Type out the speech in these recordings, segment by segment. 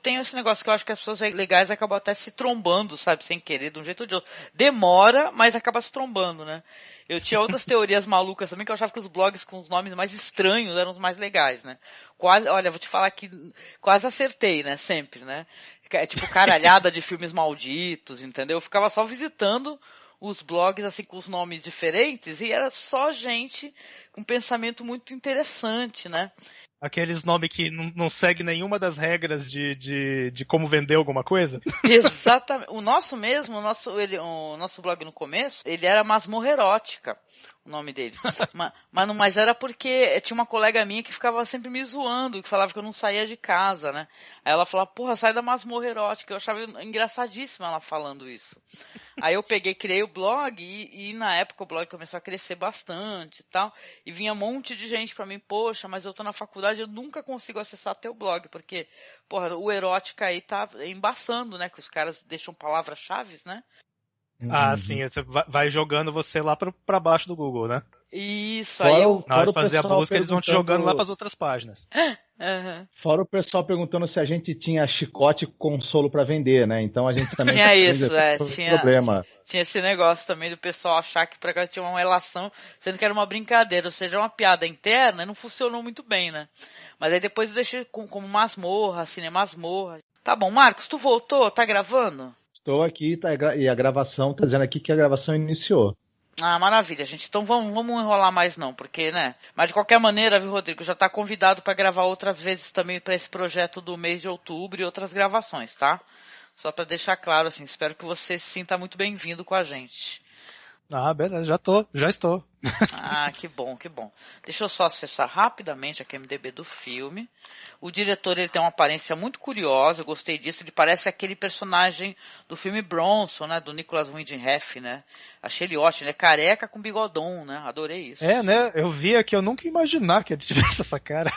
Tem esse negócio que eu acho que as pessoas legais acabam até se trombando, sabe, sem querer, de um jeito ou de outro. Demora, mas acaba se trombando, né? Eu tinha outras teorias malucas também, que eu achava que os blogs com os nomes mais estranhos eram os mais legais, né? Quase, olha, vou te falar que quase acertei, né? Sempre, né? É tipo caralhada de filmes malditos, entendeu? Eu ficava só visitando os blogs assim com os nomes diferentes e era só gente com pensamento muito interessante, né? Aqueles nomes que não seguem nenhuma das regras de como vender alguma coisa? Exatamente. O nosso mesmo, o nosso blog no começo, ele era Masmorra Erótica, o nome dele. Mas era porque tinha uma colega minha que ficava sempre me zoando, que falava que eu não saía de casa, né? Aí ela falava, porra, sai da Masmorra Erótica. Eu achava engraçadíssima ela falando isso. Aí eu criei o blog e na época o blog começou a crescer bastante e tal. E vinha um monte de gente pra mim, poxa, mas eu tô na faculdade, eu nunca consigo acessar teu blog, porque, porra, o erótica aí tá embaçando, né? Que os caras deixam palavras-chave, né? Ah, sim, você vai jogando você lá pra baixo do Google, né? Isso, aí na hora de fazer a busca, eles vão te jogando lá pras outras páginas. Uhum. Fora o pessoal perguntando se a gente tinha chicote consolo pra vender, né? Então a gente também tinha isso, tinha problema. Tinha esse negócio também do pessoal achar que pra cá tinha uma relação, sendo que era uma brincadeira, ou seja, uma piada interna, e não funcionou muito bem, né? Mas aí depois eu deixei como masmorra, cinemasmorra. Tá bom, Marcos, tu voltou? Tá gravando? Estou aqui, e a gravação tá dizendo aqui que a gravação iniciou. Ah, maravilha, gente. Então vamos enrolar mais não, porque, né? Mas de qualquer maneira, viu, Rodrigo, já tá convidado para gravar outras vezes também para esse projeto do mês de outubro e outras gravações, tá? Só para deixar claro, assim, espero que você se sinta muito bem-vindo com a gente. Ah, beleza, já estou. Ah, que bom, que bom. Deixa eu só acessar rapidamente aqui a MDB do filme. O diretor, ele tem uma aparência muito curiosa, eu gostei disso, ele parece aquele personagem do filme Bronson, né, do Nicholas Winding Refn, né? Achei ele ótimo, ele é careca com bigodão, né? Adorei isso. É, né? Eu vi aqui, eu nunca ia imaginar que ele tivesse essa cara.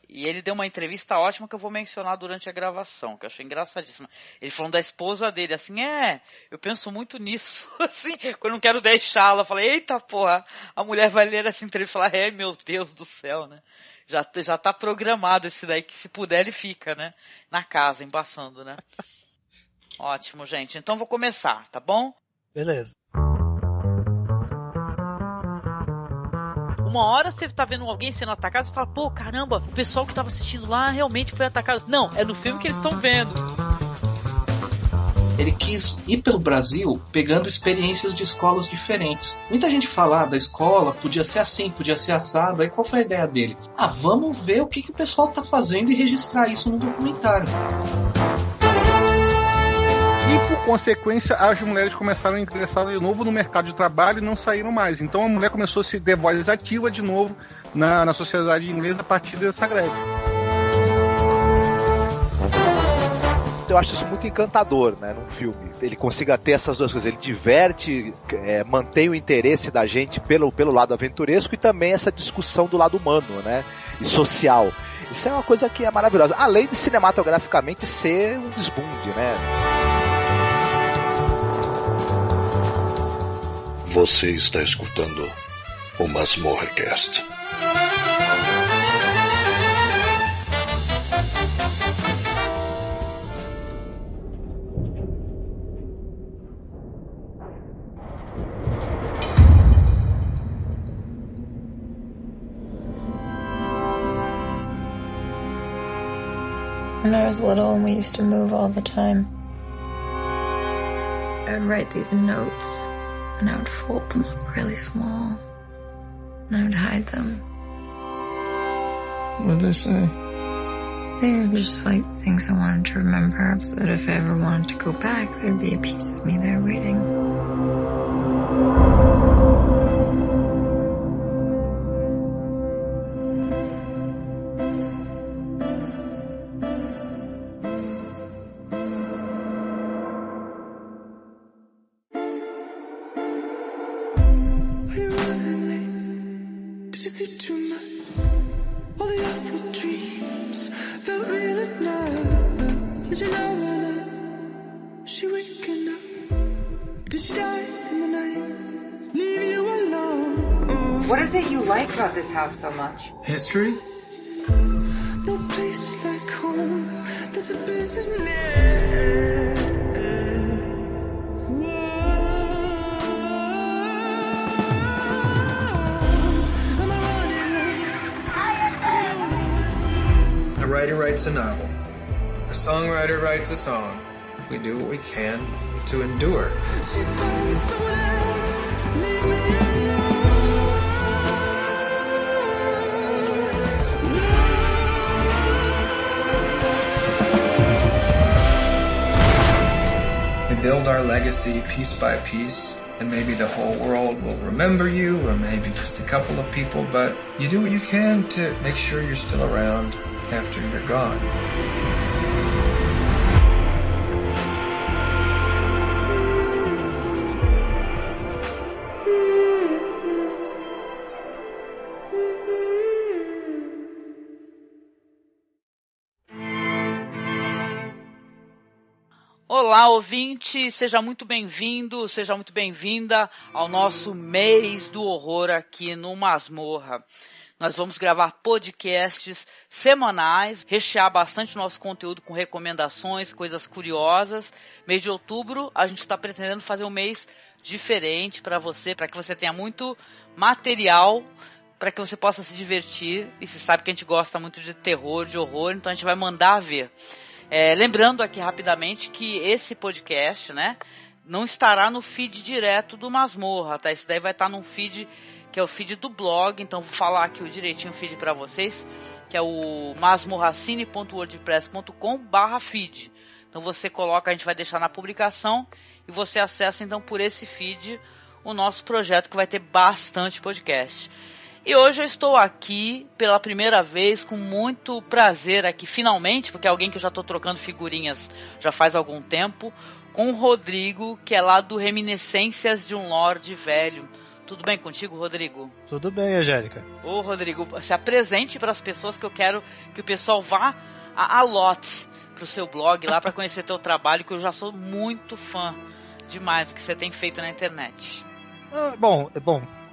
E ele deu uma entrevista ótima que eu vou mencionar durante a gravação, que eu achei engraçadíssima. Ele falando da esposa dele, assim, eu penso muito nisso, assim, quando eu não quero deixá-la, eu falei, eita porra, a mulher vai ler essa entrevista e falar, meu Deus do céu, né? Já tá programado esse daí, que se puder ele fica, né? Na casa, embaçando, né? Ótimo, gente. Então vou começar, tá bom? Beleza. Uma hora você tá vendo alguém sendo atacado, você fala, pô, caramba, o pessoal que tava assistindo lá realmente foi atacado. Não, é no filme que eles estão vendo. Ele quis ir pelo Brasil pegando experiências de escolas diferentes. Muita gente fala, da escola podia ser assim, podia ser assado. Aí qual foi a ideia dele? Vamos ver o que o pessoal tá fazendo e registrar isso no documentário. E, por consequência, as mulheres começaram a ingressar de novo no mercado de trabalho e não saíram mais. Então a mulher começou a se ter voz ativa de novo na sociedade inglesa a partir dessa greve. Eu acho isso muito encantador, né, num filme. Ele consiga ter essas duas coisas. Ele diverte, mantém o interesse da gente pelo lado aventuresco e também essa discussão do lado humano, né, e social. Isso é uma coisa que é maravilhosa. Além de cinematograficamente ser um desbunde, né. Você está escutando o MasmorraCast. When I was little and we used to move all the time, I would write these notes and I would fold them up really small and I would hide them. What'd they say? They were just like things I wanted to remember so that if I ever wanted to go back, there'd be a piece of me there waiting. What is it you like about this house so much? History? No place like home. There's a A writer writes a novel. A songwriter writes a song. We do what we can to endure. We build our legacy piece by piece, and maybe the whole world will remember you, or maybe just a couple of people, but you do what you can to make sure you're still around after you're gone. Olá, ouvinte, seja muito bem-vindo, seja muito bem-vinda ao nosso mês do horror aqui no Masmorra. Nós vamos gravar podcasts semanais, rechear bastante o nosso conteúdo com recomendações, coisas curiosas. Mês de outubro, a gente está pretendendo fazer um mês diferente para você, para que você tenha muito material, para que você possa se divertir. E você sabe que a gente gosta muito de terror, de horror, então a gente vai mandar ver. Lembrando aqui rapidamente que esse podcast, né, não estará no feed direto do Masmorra, tá? Esse daí vai estar num feed que é o feed do blog, então vou falar aqui direitinho o feed para vocês, que é o masmorracine.wordpress.com/feed. Então você coloca, a gente vai deixar na publicação e você acessa então por esse feed o nosso projeto, que vai ter bastante podcast. E hoje eu estou aqui pela primeira vez, com muito prazer aqui, finalmente, porque é alguém que eu já estou trocando figurinhas já faz algum tempo, com o Rodrigo, que é lá do Reminiscências de um Lorde Velho. Tudo bem contigo, Rodrigo? Tudo bem, Angélica. Ô, Rodrigo, se apresente para as pessoas, que eu quero que o pessoal vá a lote pro seu blog lá para conhecer teu trabalho, que eu já sou muito fã demais do que você tem feito na internet. Bom,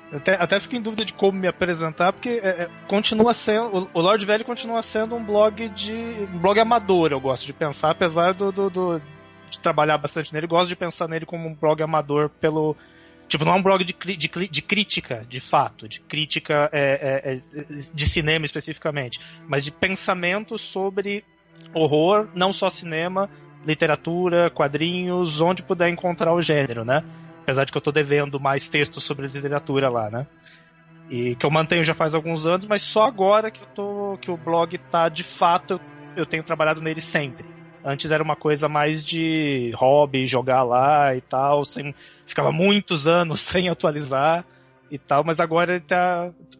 eu até fico em dúvida de como me apresentar, porque continua sendo, o Lorde Velho continua sendo um blog amador, eu gosto de pensar, apesar de trabalhar bastante nele, gosto de pensar nele como um blog amador pelo... Tipo, não é um blog de crítica, de fato, de crítica de cinema especificamente, mas de pensamento sobre horror, não só cinema, literatura, quadrinhos, onde puder encontrar o gênero, né? Apesar de que eu tô devendo mais textos sobre literatura lá, né? E que eu mantenho já faz alguns anos, mas só agora que o blog tá, de fato, eu tenho trabalhado nele sempre. Antes era uma coisa mais de hobby, jogar lá e tal, ficava muitos anos sem atualizar e tal, mas agora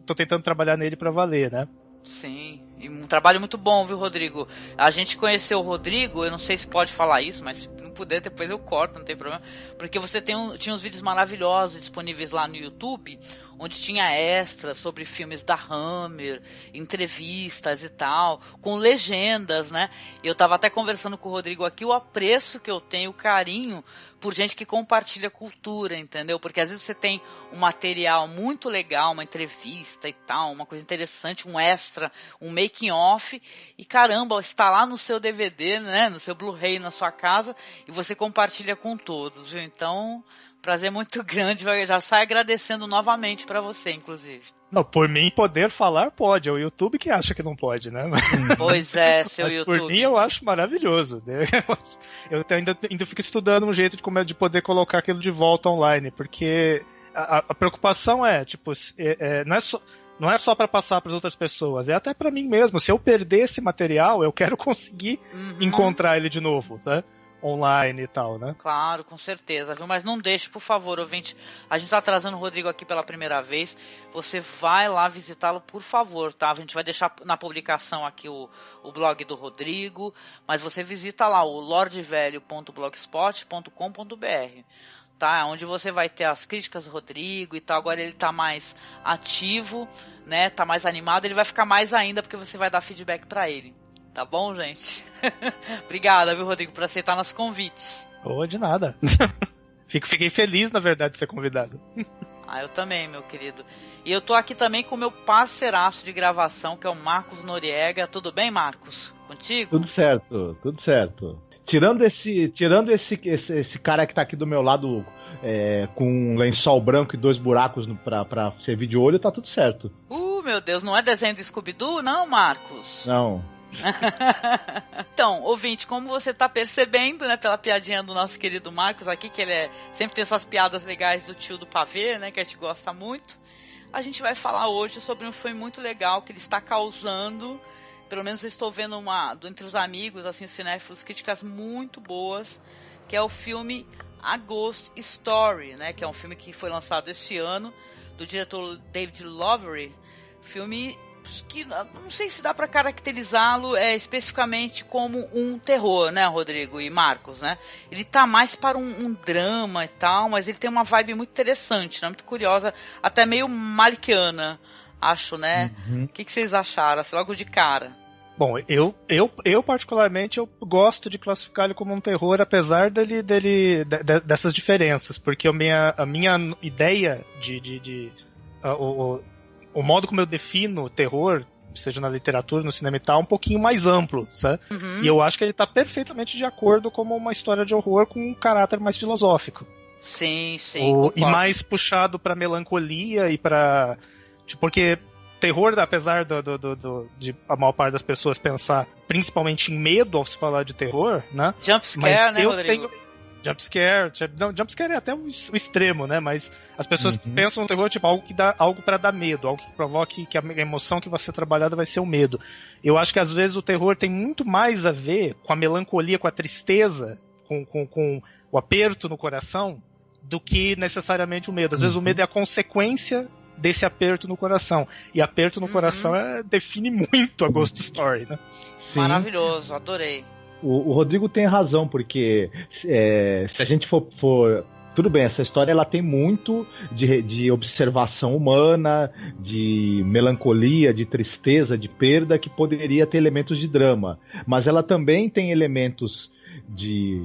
tô tentando trabalhar nele pra valer, né? Sim, e um trabalho muito bom, viu, Rodrigo? A gente conheceu o Rodrigo, eu não sei se pode falar isso, mas se não puder, depois eu corto, não tem problema. Porque você tinha uns vídeos maravilhosos disponíveis lá no YouTube, onde tinha extras sobre filmes da Hammer, entrevistas e tal, com legendas, né? E eu tava até conversando com o Rodrigo aqui, o apreço que eu tenho, o carinho por gente que compartilha cultura, entendeu? Porque às vezes você tem um material muito legal, uma entrevista e tal, uma coisa interessante, um extra, um making off, e caramba, está lá no seu DVD, né, no seu Blu-ray na sua casa, e você compartilha com todos, viu? Então, prazer muito grande, já saio agradecendo novamente para você, inclusive. Não, por mim poder falar pode, é o YouTube que acha que não pode, né? Pois é, seu mas YouTube. Por mim eu acho maravilhoso. Eu ainda fico estudando um jeito de poder colocar aquilo de volta online, porque a preocupação não é só para passar para as outras pessoas, é até para mim mesmo. Se eu perder esse material, eu quero conseguir encontrar ele de novo, né? Online e tal, né? Claro, com certeza, viu? Mas não deixe, por favor, ouvinte. A gente tá trazendo o Rodrigo aqui pela primeira vez. Você vai lá visitá-lo, por favor, tá? A gente vai deixar na publicação aqui o blog do Rodrigo, mas você visita lá o lordevelho.blogspot.com.br, tá? Onde você vai ter as críticas do Rodrigo e tal. Agora ele tá mais ativo, né? Tá mais animado. Ele vai ficar mais ainda, porque você vai dar feedback pra ele. Tá bom, gente? Obrigada, viu, Rodrigo, por aceitar nosso convite. De nada. Fiquei feliz, na verdade, de ser convidado. Ah, eu também, meu querido. E eu tô aqui também com o meu parceiraço de gravação, que é o Marcos Noriega. Tudo bem, Marcos? Contigo? Tudo certo. Tirando esse cara que tá aqui do meu lado com um lençol branco e 2 buracos pra servir de olho, tá tudo certo. Meu Deus, não é desenho do Scooby-Doo, não, Marcos? Não. Então, ouvinte, como você tá percebendo, né, pela piadinha do nosso querido Marcos aqui, que ele sempre tem essas piadas legais do tio do pavê, né, que a gente gosta muito, a gente vai falar hoje sobre um filme muito legal que ele está causando, pelo menos eu estou vendo entre os amigos, assim, os cinéfilos, críticas muito boas, que é o filme A Ghost Story, né, que é um filme que foi lançado esse ano, do diretor David Lowery, filme que não sei se dá para caracterizá-lo especificamente como um terror, né, Rodrigo e Marcos, né? Ele tá mais para um drama e tal, mas ele tem uma vibe muito interessante, né? Muito curiosa, até meio malikiana, acho, né? O que vocês acharam, assim, logo de cara? Bom, eu particularmente eu gosto de classificar ele como um terror, apesar dessas diferenças, porque a minha ideia o modo como eu defino terror, seja na literatura, no cinema e tal, é um pouquinho mais amplo, sabe? E eu acho que ele está perfeitamente de acordo como uma história de horror com um caráter mais filosófico. Sim. E mais puxado para melancolia e para... Porque terror, apesar de a maior parte das pessoas pensar principalmente em medo ao se falar de terror, né? Jump scare, né, Rodrigo? Jumpscare é até o extremo, né? Mas as pessoas pensam no terror tipo algo para dar medo, algo que provoque que a emoção que vai ser trabalhada vai ser o medo. Eu acho que às vezes o terror tem muito mais a ver com a melancolia, com a tristeza, com o aperto no coração, do que necessariamente o medo. Às vezes o medo é a consequência desse aperto no coração. E aperto no coração define muito a Ghost Story, né? Sim. Maravilhoso, adorei. O Rodrigo tem razão, porque se a gente for... Tudo bem, essa história ela tem muito de observação humana, de melancolia, de tristeza, de perda, que poderia ter elementos de drama. Mas ela também tem elementos de...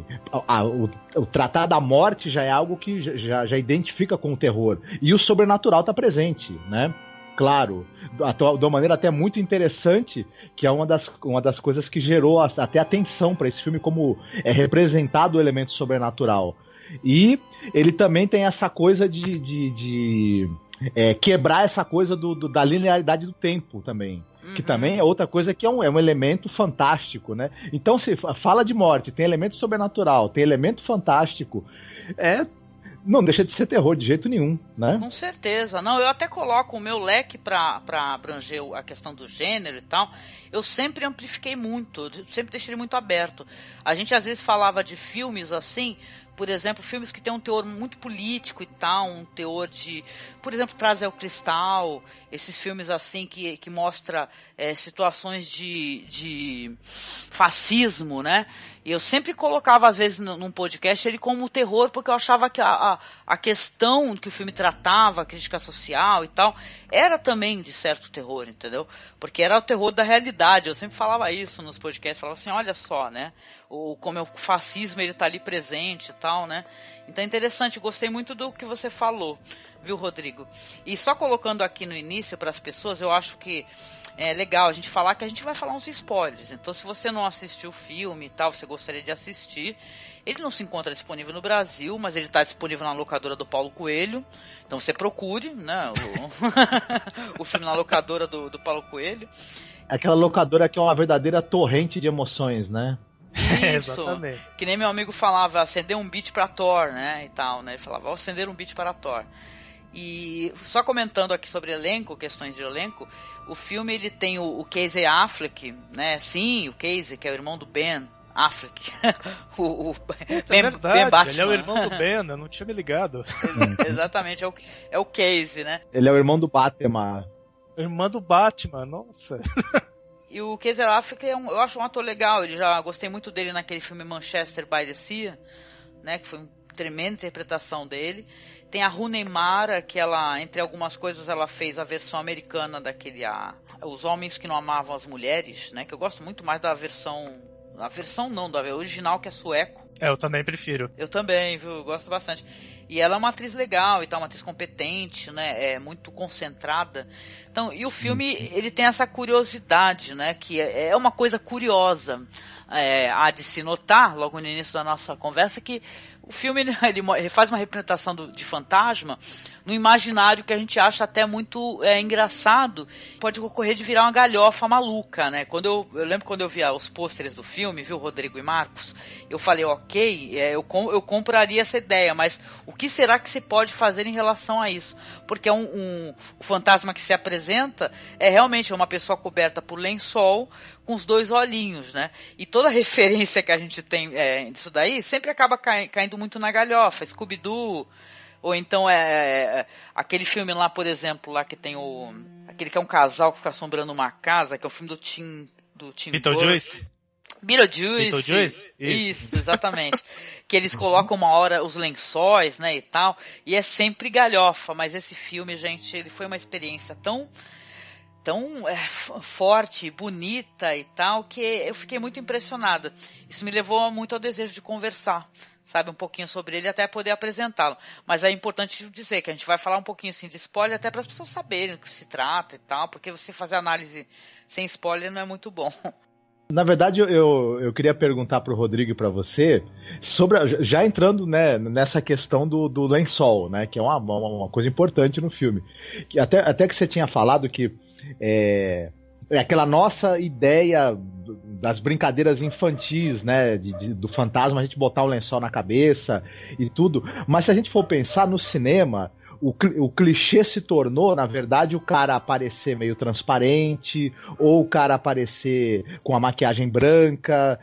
O tratar da morte já é algo que já identifica com o terror. E o sobrenatural está presente, né? Claro, de uma maneira até muito interessante, que é uma das coisas que gerou até atenção para esse filme, como é representado o elemento sobrenatural. E ele também tem essa coisa de quebrar essa coisa da linearidade do tempo também. Que também é outra coisa que é um elemento fantástico, né? Então, se fala de morte, tem elemento sobrenatural, tem elemento fantástico, não deixa de ser terror de jeito nenhum, né? Com certeza. Não, eu até coloco o meu leque para abranger a questão do gênero e tal. Eu sempre amplifiquei muito, sempre deixei ele muito aberto. A gente às vezes falava de filmes assim, por exemplo, filmes que tem um teor muito político e tal, um teor de, por exemplo, Trazer o Cristal, esses filmes assim que mostra situações de fascismo, né? E eu sempre colocava, às vezes, num podcast, ele como terror, porque eu achava que a questão que o filme tratava, a crítica social e tal, era também de certo terror, entendeu? Porque era o terror da realidade. Eu sempre falava isso nos podcasts, falava assim, olha só, né? Como o fascismo ele tá ali presente e tal, né? Então é interessante, gostei muito do que você falou, viu, Rodrigo? E só colocando aqui no início para as pessoas, eu acho que é legal a gente falar que a gente vai falar uns spoilers. Então, se você não assistiu o filme e tal, você gostaria de assistir, ele não se encontra disponível no Brasil, mas ele está disponível na locadora do Paulo Coelho. Então você procure, né, o filme na locadora do Paulo Coelho. Aquela locadora que é uma verdadeira torrente de emoções, né? Isso, exatamente. Que nem meu amigo falava, acender um beat para Thor, né, e tal, né? Ele falava, vou acender um beat para Thor. E só comentando aqui sobre elenco, questões de elenco, o filme ele tem o Casey Affleck, né? Sim, o Casey, que é o irmão do Ben Affleck. Ben Batman. Ele é o irmão do Ben, eu não tinha me ligado. Exatamente, é o Casey, né? Ele é o irmão do Batman. Irmão do Batman, nossa. E o Casey Affleck eu acho um ator legal, eu já gostei muito dele naquele filme Manchester by the Sea, né? Que foi uma tremenda interpretação dele. Tem a Rooney Mara, que ela, entre algumas coisas, ela fez a versão americana daquele Os Homens que Não Amavam as Mulheres, né? Que eu gosto muito mais da versão A versão não, da original, que é sueco. Eu também prefiro. Eu também, viu? Eu gosto bastante. E ela é uma atriz legal e tal, uma atriz competente, né? É muito concentrada. Então, e o filme, ele tem essa curiosidade, né? Que é uma coisa curiosa. Há de se notar, logo no início da nossa conversa, que o filme ele faz uma representação de fantasma no imaginário que a gente acha até muito engraçado. Pode ocorrer de virar uma galhofa maluca, né? Eu lembro quando eu via os pôsteres do filme, viu, Rodrigo e Marcos, eu falei, ok, eu compraria essa ideia, mas o que será que se pode fazer em relação a isso? Porque o fantasma que se apresenta é realmente uma pessoa coberta por lençol com os dois olhinhos, né? E toda referência que a gente tem disso daí sempre acaba caindo muito na galhofa. Scooby-Doo, ou então aquele filme lá, por exemplo, lá que tem aquele que é um casal que fica assombrando uma casa, que é o filme do Tim Beetlejuice? Beetlejuice? Isso, exatamente. Que eles colocam uma hora os lençóis, né, e tal, e é sempre galhofa, mas esse filme, gente, ele foi uma experiência tão forte, bonita e tal, que eu fiquei muito impressionada. Isso me levou muito ao desejo de conversar, sabe, um pouquinho sobre ele, até poder apresentá-lo. Mas é importante dizer que a gente vai falar um pouquinho assim de spoiler, até para as pessoas saberem do que se trata e tal, porque você fazer análise sem spoiler não é muito bom. Na verdade, eu queria perguntar para o Rodrigo e para você, já entrando, né, nessa questão do lençol, né, que é uma coisa importante no filme. Que até que você tinha falado que é aquela nossa ideia das brincadeiras infantis, né, do fantasma, a gente botar o lençol na cabeça e tudo. Mas se a gente for pensar no cinema, o clichê se tornou, na verdade, o cara aparecer meio transparente, ou o cara aparecer com a maquiagem branca,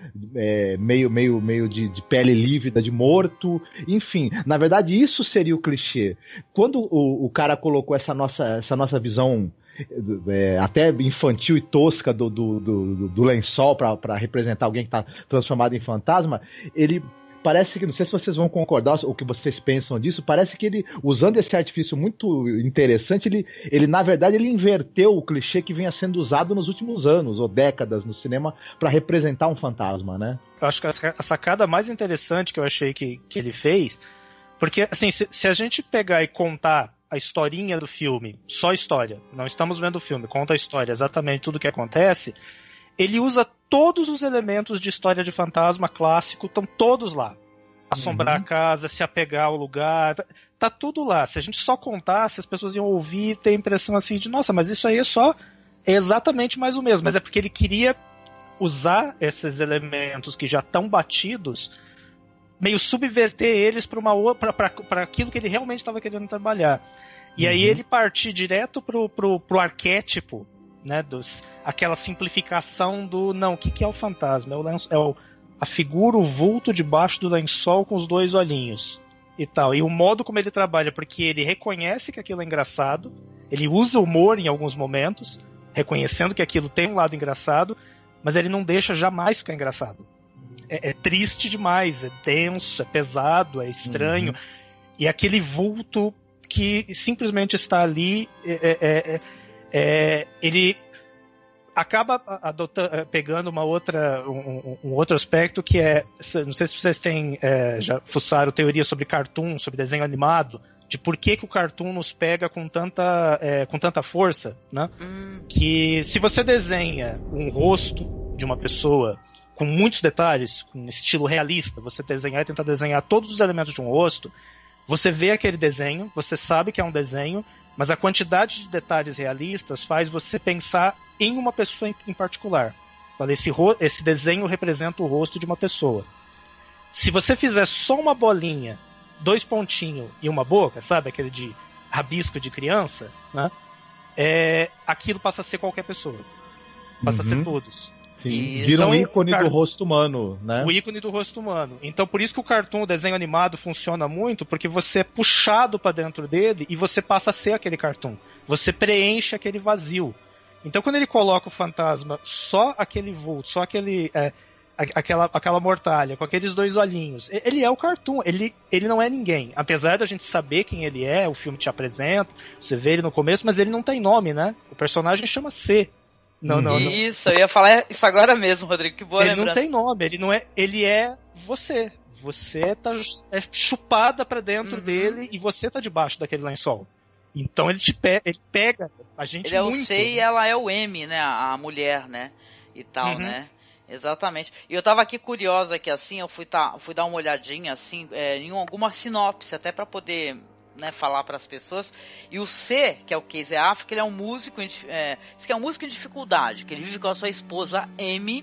meio de pele lívida de morto, enfim. Na verdade, isso seria o clichê. Quando o cara colocou essa nossa visão até infantil e tosca do lençol para representar alguém que está transformado em fantasma, ele parece que, não sei se vocês vão concordar ou o que vocês pensam disso, parece que ele, usando esse artifício muito interessante, ele na verdade ele inverteu o clichê que vinha sendo usado nos últimos anos ou décadas no cinema para representar um fantasma, né? Eu acho que a sacada mais interessante que eu achei que ele fez, porque assim, se a gente pegar e contar a historinha do filme, só história, não estamos vendo o filme, conta a história, exatamente tudo o que acontece, ele usa todos os elementos de história de fantasma clássico, estão todos lá. Assombrar a casa, se apegar ao lugar, tá tudo lá. Se a gente só contasse, as pessoas iam ouvir e ter a impressão assim de, nossa, mas isso aí é exatamente mais o mesmo. Mas é porque ele queria usar esses elementos que já estão batidos, meio subverter eles para aquilo que ele realmente estava querendo trabalhar. E aí ele partir direto pro arquétipo, né, aquela simplificação do não, o que é o fantasma? A figura, o vulto debaixo do lençol com os dois olhinhos e tal. E o modo como ele trabalha, porque ele reconhece que aquilo é engraçado, ele usa humor em alguns momentos, reconhecendo que aquilo tem um lado engraçado, mas ele não deixa jamais ficar engraçado. É triste demais, é denso, é pesado, é estranho. E aquele vulto que simplesmente está ali, ele acaba pegando um outro aspecto que não sei se vocês já fuçaram teoria sobre cartoon, sobre desenho animado, de por que o cartoon nos pega com tanta força, né? Que se você desenha um rosto de uma pessoa com muitos detalhes, com estilo realista, você tentar desenhar todos os elementos de um rosto, você vê aquele desenho, você sabe que é um desenho, mas a quantidade de detalhes realistas faz você pensar em uma pessoa em particular. Esse desenho representa o rosto de uma pessoa. Se você fizer só uma bolinha, 2 pontinhos e uma boca, sabe? Aquele de rabisco de criança, né? Aquilo passa a ser qualquer pessoa. Passa a ser todos. Sim, vira um ícone do rosto humano, né? O ícone do rosto humano. Então por isso que o cartoon, o desenho animado, funciona muito, porque você é puxado pra dentro dele e você passa a ser aquele cartoon. Você preenche aquele vazio. Então quando ele coloca o fantasma, só aquele vulto, só aquela mortalha, com aqueles 2 olhinhos, ele é o cartoon, ele não é ninguém. Apesar da gente saber quem ele o filme te apresenta, você vê ele no começo, mas ele não tem nome, né? O personagem chama C. Não. Isso, eu ia falar isso agora mesmo, Rodrigo, que boa Ele lembrança. não tem nome, ele é você. Você é chupada pra dentro dele e você tá debaixo daquele lençol. Então ele pega a gente ele é muito. o C e ela é o M, né? A mulher, né? E tal, né? Exatamente. E eu tava aqui curiosa que assim, eu fui dar uma olhadinha assim, em alguma sinopse, até pra poder, né, falar para as pessoas. E o C, que é o Casey Affleck, ele é um músico, diz que é um músico em dificuldade, que ele vive com a sua esposa Amy,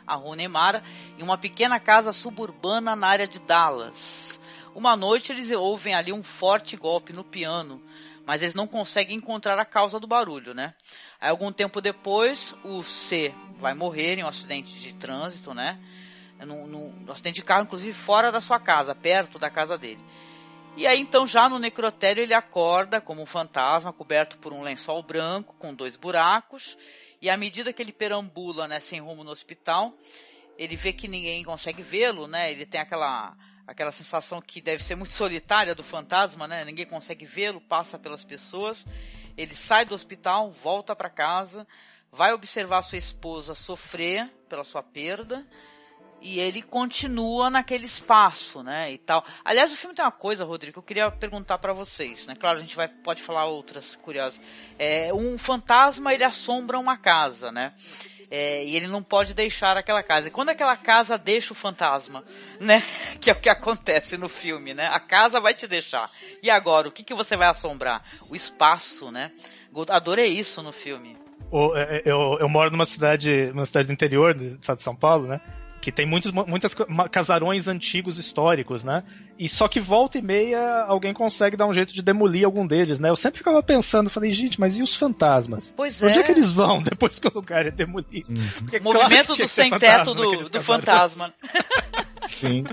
a Rooney Mara, em uma pequena casa suburbana na área de Dallas. Uma noite eles ouvem ali um forte golpe no piano, mas eles não conseguem encontrar a causa do barulho, né? Aí, algum tempo depois, o C vai morrer em um acidente de trânsito, né? Num acidente de carro, inclusive fora da sua casa, perto da casa dele. E aí, então, já no necrotério, ele acorda como um fantasma, coberto por um lençol branco, com 2 buracos. E à medida que ele perambula, né, sem rumo no hospital, ele vê que ninguém consegue vê-lo, né? Ele tem aquela sensação que deve ser muito solitária do fantasma, né? Ninguém consegue vê-lo, passa pelas pessoas. Ele sai do hospital, volta para casa, vai observar sua esposa sofrer pela sua perda. E ele continua naquele espaço, né, e tal. Aliás, o filme tem uma coisa, Rodrigo, que eu queria perguntar pra vocês, né? Claro, a gente pode falar outras curiosas. Um fantasma, ele assombra uma casa, né? E ele não pode deixar aquela casa. E quando aquela casa deixa o fantasma, né? Que é o que acontece no filme, né? A casa vai te deixar. E agora, o que você vai assombrar? O espaço, né? Adorei isso no filme. Eu moro numa cidade do interior do estado de São Paulo, né? Que tem muitos casarões antigos históricos, né? E só que volta e meia alguém consegue dar um jeito de demolir algum deles, né? Eu sempre ficava pensando, falei, gente, mas e os fantasmas? Pois Onde é que eles vão depois que o lugar é demolido? O movimento do sem-teto do fantasma. Sim.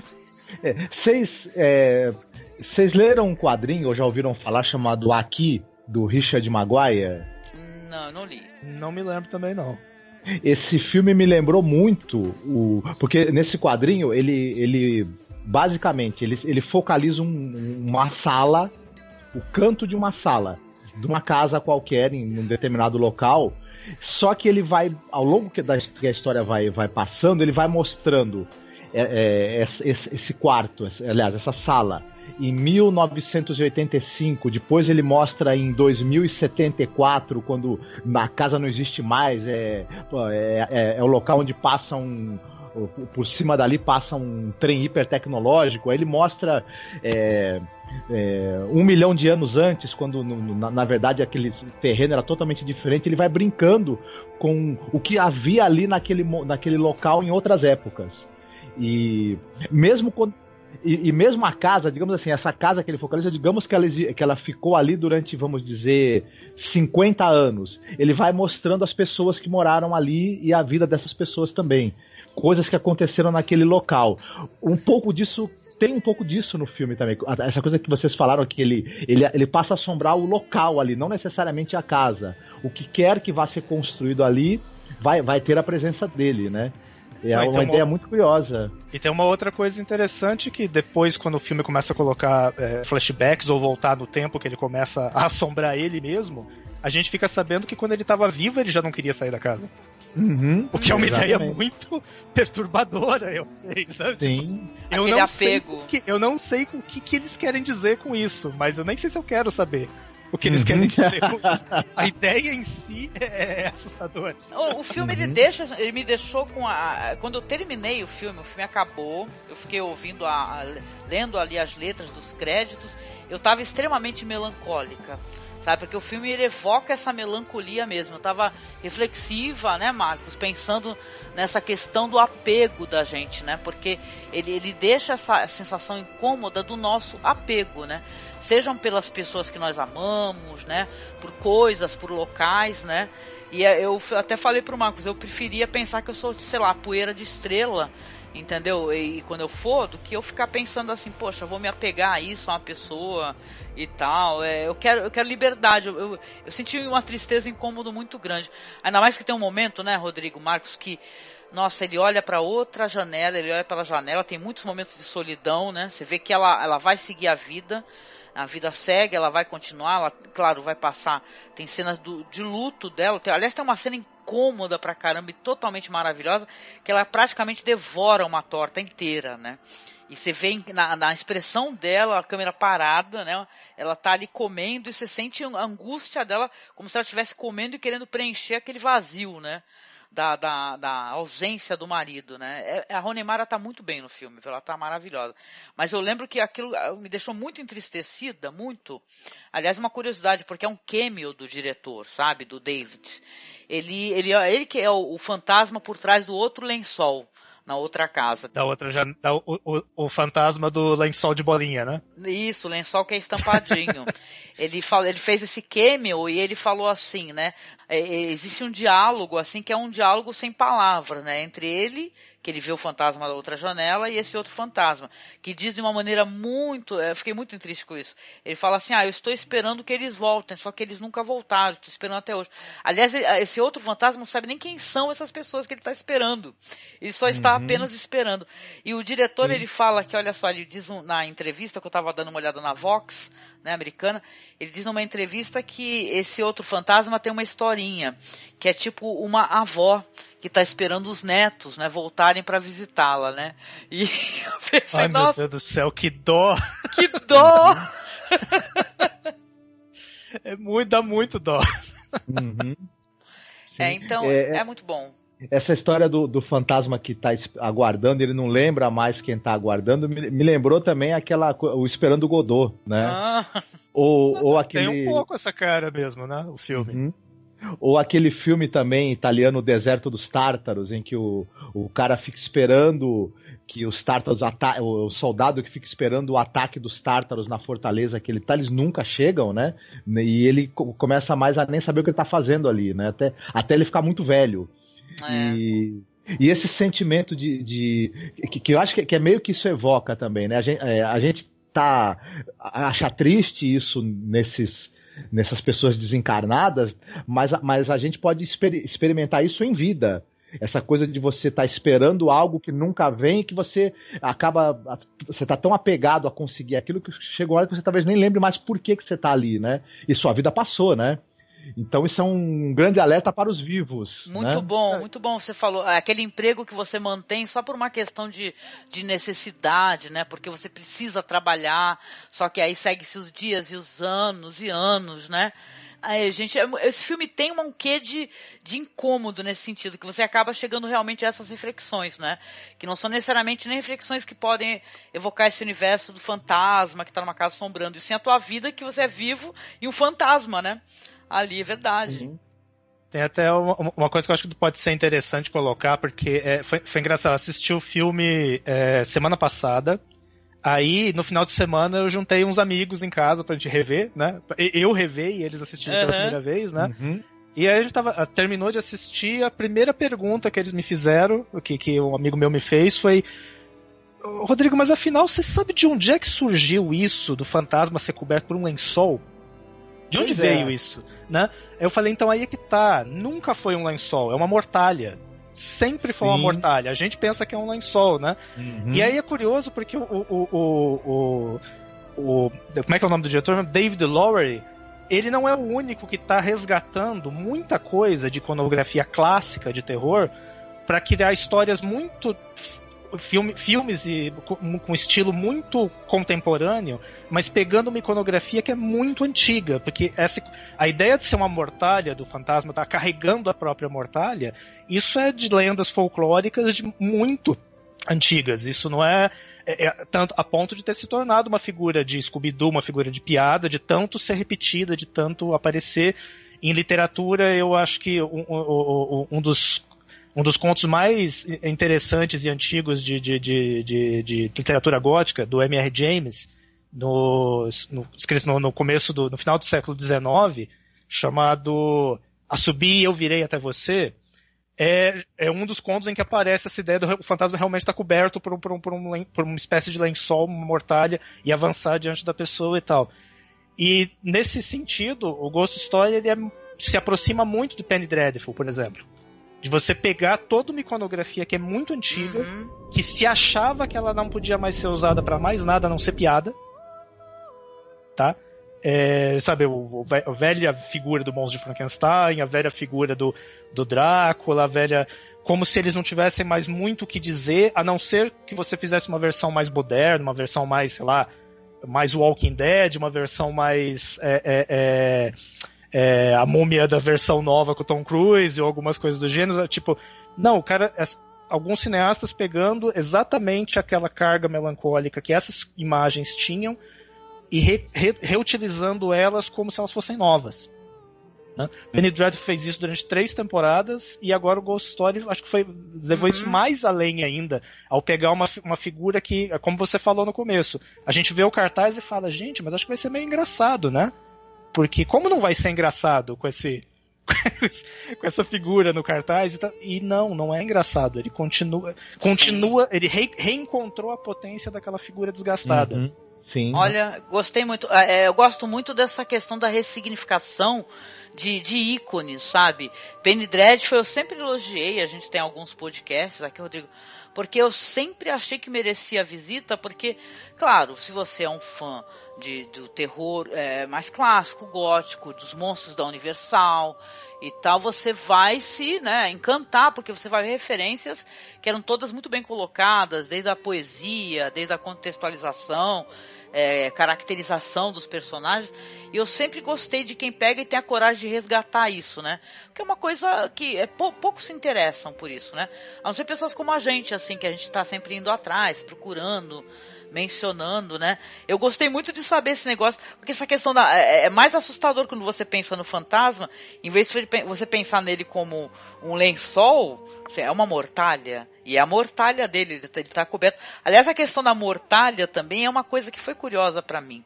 Vocês leram um quadrinho, ou já ouviram falar, chamado Aqui, do Richard Maguire? Não li. Não me lembro também, não. Esse filme me lembrou muito porque nesse quadrinho ele basicamente ele focaliza uma sala, o canto de uma sala de uma casa qualquer em um determinado local, só que ele vai, ao longo que a história vai passando, ele vai mostrando esse quarto, aliás, essa sala em 1985, depois ele mostra em 2074, quando a casa não existe mais, é o local onde passa por cima dali passa um trem hipertecnológico. Aí ele mostra 1 milhão de anos antes, quando na verdade aquele terreno era totalmente diferente. Ele vai brincando com o que havia ali naquele local em outras épocas. E mesmo quando E mesmo a casa, digamos assim, essa casa que ele focaliza, digamos que ela ficou ali durante, vamos dizer, 50 anos. Ele vai mostrando as pessoas que moraram ali e a vida dessas pessoas também. Coisas que aconteceram naquele local. Tem um pouco disso no filme também. Essa coisa que vocês falaram, que ele passa a assombrar o local ali, não necessariamente a casa. O que quer que vá ser construído ali vai ter a presença dele, né? É uma ideia muito curiosa. E tem uma outra coisa interessante, que depois, quando o filme começa a colocar flashbacks ou voltar no tempo que ele começa a assombrar ele mesmo, a gente fica sabendo que quando ele estava vivo ele já não queria sair da casa. Uhum, o que é uma ideia muito perturbadora, eu sei, sabe? Sim. Aquele apego. Eu não sei o que eles querem dizer com isso, mas eu nem sei se eu quero saber o que eles querem dizer com isso. A ideia em si é assustadora. O filme ele me deixou com quando eu terminei o filme acabou, eu fiquei ouvindo lendo ali as letras dos créditos, eu estava extremamente melancólica. Sabe, porque o filme ele evoca essa melancolia mesmo. Eu tava reflexiva, né, Marcos, pensando nessa questão do apego da gente, né? Porque ele deixa essa sensação incômoda do nosso apego, né? Sejam pelas pessoas que nós amamos, né? Por coisas, por locais, né? E eu até falei pro Marcos, eu preferia pensar que eu sou, sei lá, poeira de estrela, entendeu? E quando eu for, do que eu ficar pensando assim, poxa, eu vou me apegar a isso, a uma pessoa e tal. Eu quero liberdade. Eu senti uma tristeza, incômodo muito grande. Ainda mais que tem um momento, né, Rodrigo, Marcos, que, nossa, ele olha para outra janela, ele olha pela janela, tem muitos momentos de solidão, né? Você vê que ela vai seguir a vida, A vida segue, ela vai continuar, ela, claro, vai passar. Tem cenas de luto dela. Aliás, tem uma cena incômoda pra caramba e totalmente maravilhosa, que ela praticamente devora uma torta inteira, né? E você vê na expressão dela, a câmera parada, né? Ela tá ali comendo e você sente a angústia dela, como se ela estivesse comendo e querendo preencher aquele vazio, né? Da ausência do marido, né? A Rooney Mara tá muito bem no filme, ela tá maravilhosa. Mas eu lembro que aquilo me deixou muito entristecida, muito. Aliás, uma curiosidade, porque é um cameo do diretor, sabe? Do David. Ele que é o fantasma por trás do outro lençol, na outra casa. Da outra já o fantasma do lençol de bolinha, né? Isso, o lençol que é estampadinho. Ele fez esse cameo e ele falou assim, né? Existe um diálogo, assim, que é um diálogo sem palavras, né? Entre ele, que ele vê o fantasma da outra janela, e esse outro fantasma, que diz de uma maneira muito... Eu fiquei muito triste com isso. Ele fala assim, eu estou esperando que eles voltem, só que eles nunca voltaram, estou esperando até hoje. Aliás, esse outro fantasma não sabe nem quem são essas pessoas que ele está esperando. Ele só está apenas esperando. E o diretor, ele fala que, olha só, ele diz na entrevista, que eu estava dando uma olhada na Vox, né, americana, ele diz numa entrevista que esse outro fantasma tem uma historinha, que é tipo uma avó que está esperando os netos, né, voltarem para visitá-la, né? E eu pensei, nossa, meu Deus do céu, que dó! Que dó! Dá muito dó. Então, é muito bom. Essa história do fantasma que tá aguardando, ele não lembra mais quem tá aguardando, me lembrou também o Esperando Godot, né? Ou aquele... Tem um pouco essa cara mesmo, né? O filme. Ou aquele filme também italiano, O Deserto dos Tártaros, em que o cara fica esperando que os tártaros o soldado que fica esperando o ataque dos tártaros na fortaleza que ele tá, eles nunca chegam, né? E ele começa mais a nem saber o que ele tá fazendo ali, né? Até ele ficar muito velho. E esse sentimento que eu acho que é meio que isso evoca também, né? A gente acha triste isso nessas pessoas desencarnadas, mas a gente pode experimentar isso em vida. Essa coisa de você estar esperando algo que nunca vem e que você tá tão apegado a conseguir aquilo que chega uma hora que você talvez nem lembre mais por que você tá ali, né? E sua vida passou, né? Então isso é um grande alerta para os vivos. Muito né? muito bom. Você falou, aquele emprego que você mantém só por uma questão de necessidade, né? Porque você precisa trabalhar, só que aí segue-se os dias e os anos e anos, né? Aí, gente, esse filme tem um quê de incômodo nesse sentido, que você acaba chegando realmente a essas reflexões, né? Que não são necessariamente nem reflexões que podem evocar esse universo do fantasma que está numa casa assombrando, e sim a tua vida, que você é vivo e um fantasma, né? Ali, é verdade. Tem até uma coisa que eu acho que pode ser interessante colocar, porque foi engraçado. Assisti o filme semana passada. Aí, no final de semana, eu juntei uns amigos em casa pra gente rever, né? Eu rever e eles assistiram pela primeira vez, né? E aí a gente terminou de assistir, a primeira pergunta que eles me fizeram, que um amigo meu me fez, foi: Rodrigo, mas afinal, você sabe de onde é que surgiu isso do fantasma ser coberto por um lençol? De onde veio isso? Né? Eu falei, então aí é que tá. Nunca foi um lençol, é uma mortalha. Sempre foi uma mortalha. A gente pensa que é um lençol, né? E aí é curioso porque como é que é o nome do diretor? David Lowery. Ele não é o único que está resgatando muita coisa de iconografia clássica de terror para criar histórias muito... filmes com estilo muito contemporâneo, mas pegando uma iconografia que é muito antiga, porque a ideia de ser uma mortalha do fantasma, tá carregando a própria mortalha, isso é de lendas folclóricas de muito antigas. Isso não é tanto a ponto de ter se tornado uma figura de Scooby-Doo, uma figura de piada, de tanto ser repetida, de tanto aparecer em literatura. Eu acho que um dos contos mais interessantes e antigos de literatura gótica, do M.R. James, escrito no final do século XIX, chamado Assobie e Eu Virei Até Você, é um dos contos em que aparece essa ideia do fantasma realmente estar coberto por uma espécie de lençol, uma mortalha, e avançar diante da pessoa e tal. E, nesse sentido, o Ghost Story se aproxima muito de Penny Dreadful, por exemplo. De você pegar toda uma iconografia que é muito antiga, que se achava que ela não podia mais ser usada para mais nada a não ser piada, tá? Sabe, a velha figura do monstro de Frankenstein, a velha figura do Drácula, a velha... Como se eles não tivessem mais muito o que dizer, a não ser que você fizesse uma versão mais moderna, uma versão mais, sei lá, mais Walking Dead, uma versão mais a múmia da versão nova com o Tom Cruise ou algumas coisas do gênero. Tipo, não, o cara... Alguns cineastas pegando exatamente aquela carga melancólica que essas imagens tinham e reutilizando elas como se elas fossem novas. Né? Penny Dreadful fez isso durante 3 temporadas e agora o Ghost Story acho que levou isso mais além ainda, ao pegar uma figura que, como você falou no começo, a gente vê o cartaz e fala, gente, mas acho que vai ser meio engraçado, né? Porque como não vai ser engraçado com essa figura no cartaz? E não é engraçado. Ele continua ele reencontrou a potência daquela figura desgastada. Uhum. Sim. Olha, gostei muito. Eu gosto muito dessa questão da ressignificação de ícones, sabe? Penny Dreadful eu sempre elogiei, a gente tem alguns podcasts aqui, Rodrigo, porque eu sempre achei que merecia a visita, porque, claro, se você é um fã do terror mais clássico, gótico, dos monstros da Universal e tal, você vai se encantar, porque você vai ver referências que eram todas muito bem colocadas, desde a poesia, desde a contextualização, caracterização dos personagens, e eu sempre gostei de quem pega e tem a coragem de resgatar isso, né? Porque é uma coisa que poucos se interessam por isso, né? A não ser pessoas como a gente, assim, que a gente está sempre indo atrás, procurando, mencionando, né? Eu gostei muito de saber esse negócio, porque essa questão é mais assustador quando você pensa no fantasma, em vez de você pensar nele como um lençol, é uma mortalha, e é a mortalha dele, ele está coberto. Aliás, a questão da mortalha também é uma coisa que foi curiosa para mim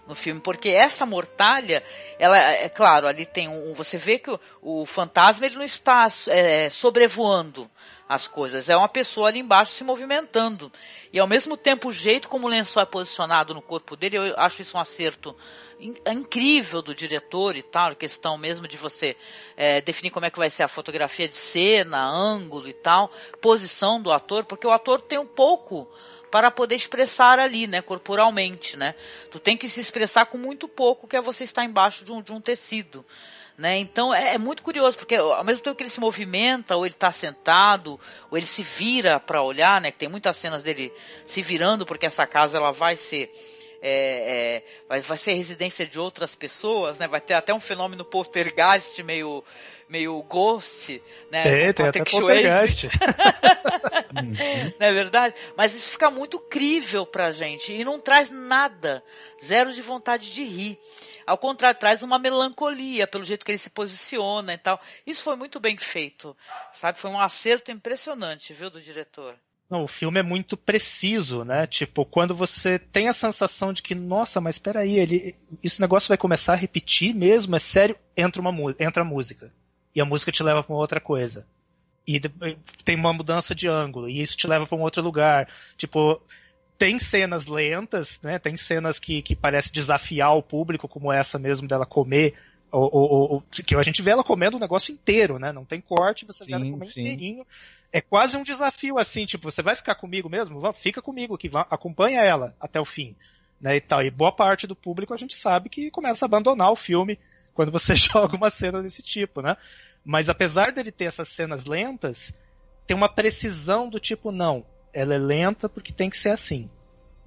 no filme, porque essa mortalha, ela é claro, ali tem você vê que o fantasma ele não está sobrevoando as coisas, é uma pessoa ali embaixo se movimentando, e ao mesmo tempo o jeito como o lençol é posicionado no corpo dele, eu acho isso um acerto incrível do diretor e tal, a questão mesmo de você definir como é que vai ser a fotografia de cena, ângulo e tal, posição do ator, porque o ator tem um pouco para poder expressar ali, né, corporalmente, né, tu tem que se expressar com muito pouco, que é você estar embaixo de um tecido, né, então é muito curioso, porque ao mesmo tempo que ele se movimenta, ou ele está sentado, ou ele se vira para olhar, né, que tem muitas cenas dele se virando, porque essa casa ela vai ser vai ser residência de outras pessoas, né? Vai ter até um fenômeno poltergeist meio ghost, né? Tem até poltergeist. Não é verdade? Mas isso fica muito crível pra gente e não traz nada, zero de vontade de rir. Ao contrário, traz uma melancolia pelo jeito que ele se posiciona e tal. Isso foi muito bem feito, sabe? Foi um acerto impressionante, viu, do diretor. Não, o filme é muito preciso, né? Tipo, quando você tem a sensação de que, nossa, mas peraí, esse negócio vai começar a repetir mesmo, é sério, entra a música. E a música te leva para outra coisa. E tem uma mudança de ângulo, e isso te leva para um outro lugar. Tipo, tem cenas lentas, né? Tem cenas que parece desafiar o público, como essa mesmo dela comer, que a gente vê ela comendo o negócio inteiro, né? Não tem corte, você vê ela comer inteirinho. É quase um desafio, assim, tipo, você vai ficar comigo mesmo? Fica comigo aqui, acompanha ela até o fim, né, e tal. E boa parte do público a gente sabe que começa a abandonar o filme quando você joga uma cena desse tipo, né? Mas apesar dele ter essas cenas lentas, tem uma precisão do tipo, não, ela é lenta porque tem que ser assim.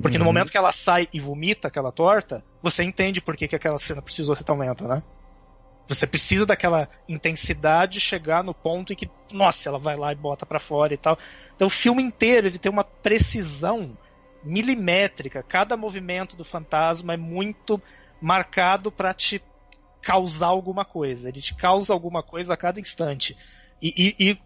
Porque no momento que ela sai e vomita aquela torta, você entende por que aquela cena precisou ser tão lenta, né? Você precisa daquela intensidade chegar no ponto em que, nossa, ela vai lá e bota pra fora e tal. Então o filme inteiro ele tem uma precisão milimétrica. Cada movimento do fantasma é muito marcado pra te causar alguma coisa. Ele te causa alguma coisa a cada instante. E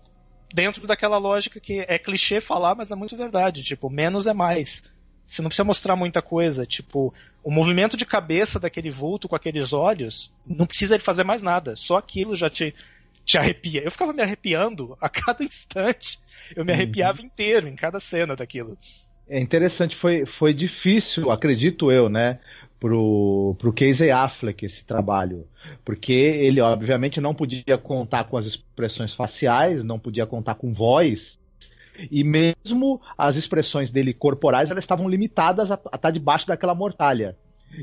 dentro daquela lógica que é clichê falar, mas é muito verdade. Tipo, menos é mais. Você não precisa mostrar muita coisa. Tipo, o movimento de cabeça daquele vulto com aqueles olhos, não precisa ele fazer mais nada. Só aquilo já te arrepia. Eu ficava me arrepiando a cada instante. Eu me arrepiava inteiro em cada cena daquilo. É interessante, foi difícil, acredito eu, né, pro Casey Affleck esse trabalho. Porque ele, obviamente, não podia contar com as expressões faciais, não podia contar com voz. E mesmo as expressões dele corporais, elas estavam limitadas a estar debaixo daquela mortalha.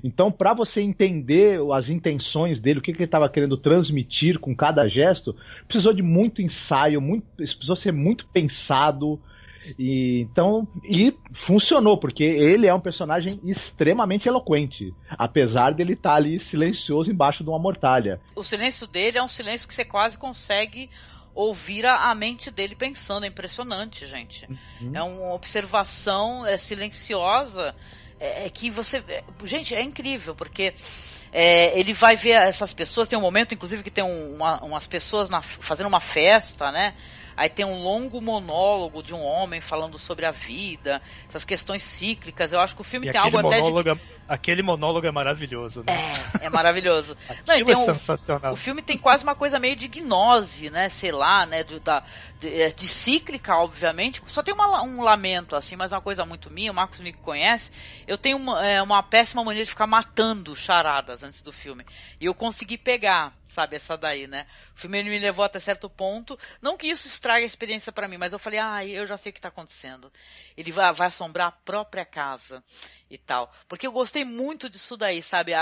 Então, para você entender as intenções dele, o que ele estava querendo transmitir com cada gesto, precisou de muito ensaio, precisou ser muito pensado. E funcionou, porque ele é um personagem extremamente eloquente, apesar dele estar ali silencioso embaixo de uma mortalha. O silêncio dele é um silêncio que você quase consegue ouvir a mente dele pensando. É impressionante, gente. É uma observação silenciosa que você... Gente, é incrível, porque ele vai ver essas pessoas. Tem um momento, inclusive, que tem umas pessoas fazendo uma festa, né? Aí tem um longo monólogo de um homem falando sobre a vida, essas questões cíclicas. Eu acho que o filme tem algo até de... Aquele monólogo é maravilhoso, né? É maravilhoso. Sensacional. O filme tem quase uma coisa meio de gnose, né? Sei lá, né? De cíclica, obviamente. Só tem um lamento, assim, mas uma coisa muito minha. O Marcos me conhece. Eu tenho uma péssima mania de ficar matando charadas antes do filme. E eu consegui pegar, sabe, essa daí, né? O filme me levou até certo ponto. Não que isso estrague a experiência pra mim, mas eu falei, eu já sei o que tá acontecendo. Ele vai assombrar a própria casa e tal. Porque eu gostei muito disso daí, sabe?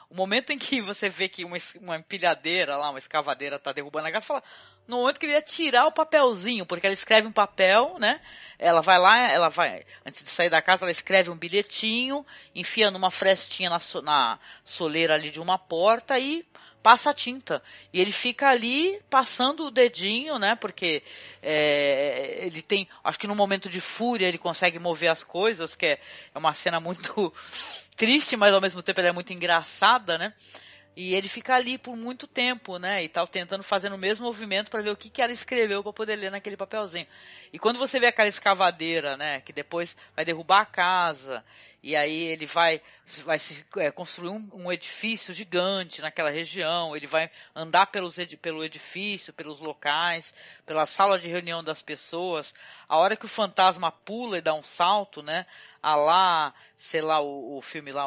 O momento em que você vê que uma empilhadeira lá, uma escavadeira tá derrubando a casa, fala... No momento que ele ia tirar o papelzinho, porque ela escreve um papel, né? Ela vai, antes de sair da casa, ela escreve um bilhetinho, enfia numa frestinha na soleira ali de uma porta e passa a tinta. E ele fica ali passando o dedinho, né? Porque ele tem... Acho que no momento de fúria ele consegue mover as coisas, que é uma cena muito triste, mas ao mesmo tempo ela é muito engraçada, né? E ele fica ali por muito tempo, né? E tal, tentando fazer o mesmo movimento para ver o que ela escreveu para poder ler naquele papelzinho. E quando você vê aquela escavadeira, né? Que depois vai derrubar a casa. E aí ele vai construir um edifício gigante naquela região. Ele vai andar pelo edifício, pelos locais, pela sala de reunião das pessoas. A hora que o fantasma pula e dá um salto, né? Sei lá, o filme lá,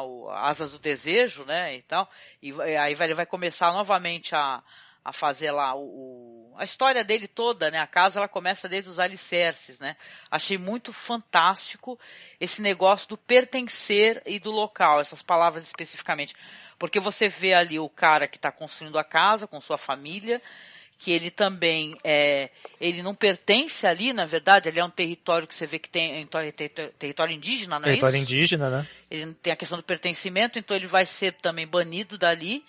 Asas do Desejo, né? E tal. E aí ele vai começar novamente a fazer lá a história dele toda, né? A casa, ela começa desde os alicerces, né? Achei muito fantástico esse negócio do pertencer e do local, essas palavras especificamente. Porque você vê ali o cara que está construindo a casa com sua família, que ele também ele não pertence ali, na verdade, ele é um território que você vê que tem território indígena, não é isso? Território indígena, né? Ele tem a questão do pertencimento, então ele vai ser também banido dali.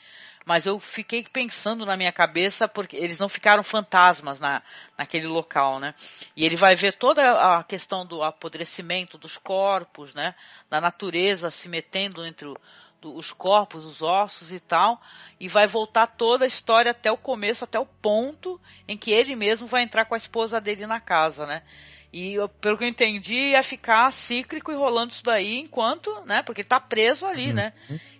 Mas eu fiquei pensando na minha cabeça, porque eles não ficaram fantasmas naquele local, né? E ele vai ver toda a questão do apodrecimento dos corpos, né? Da natureza se metendo entre os corpos, os ossos e tal. E vai voltar toda a história até o começo, até o ponto em que ele mesmo vai entrar com a esposa dele na casa, né? E pelo que eu entendi, ia ficar cíclico e rolando isso daí enquanto, né? Porque ele tá preso ali, né?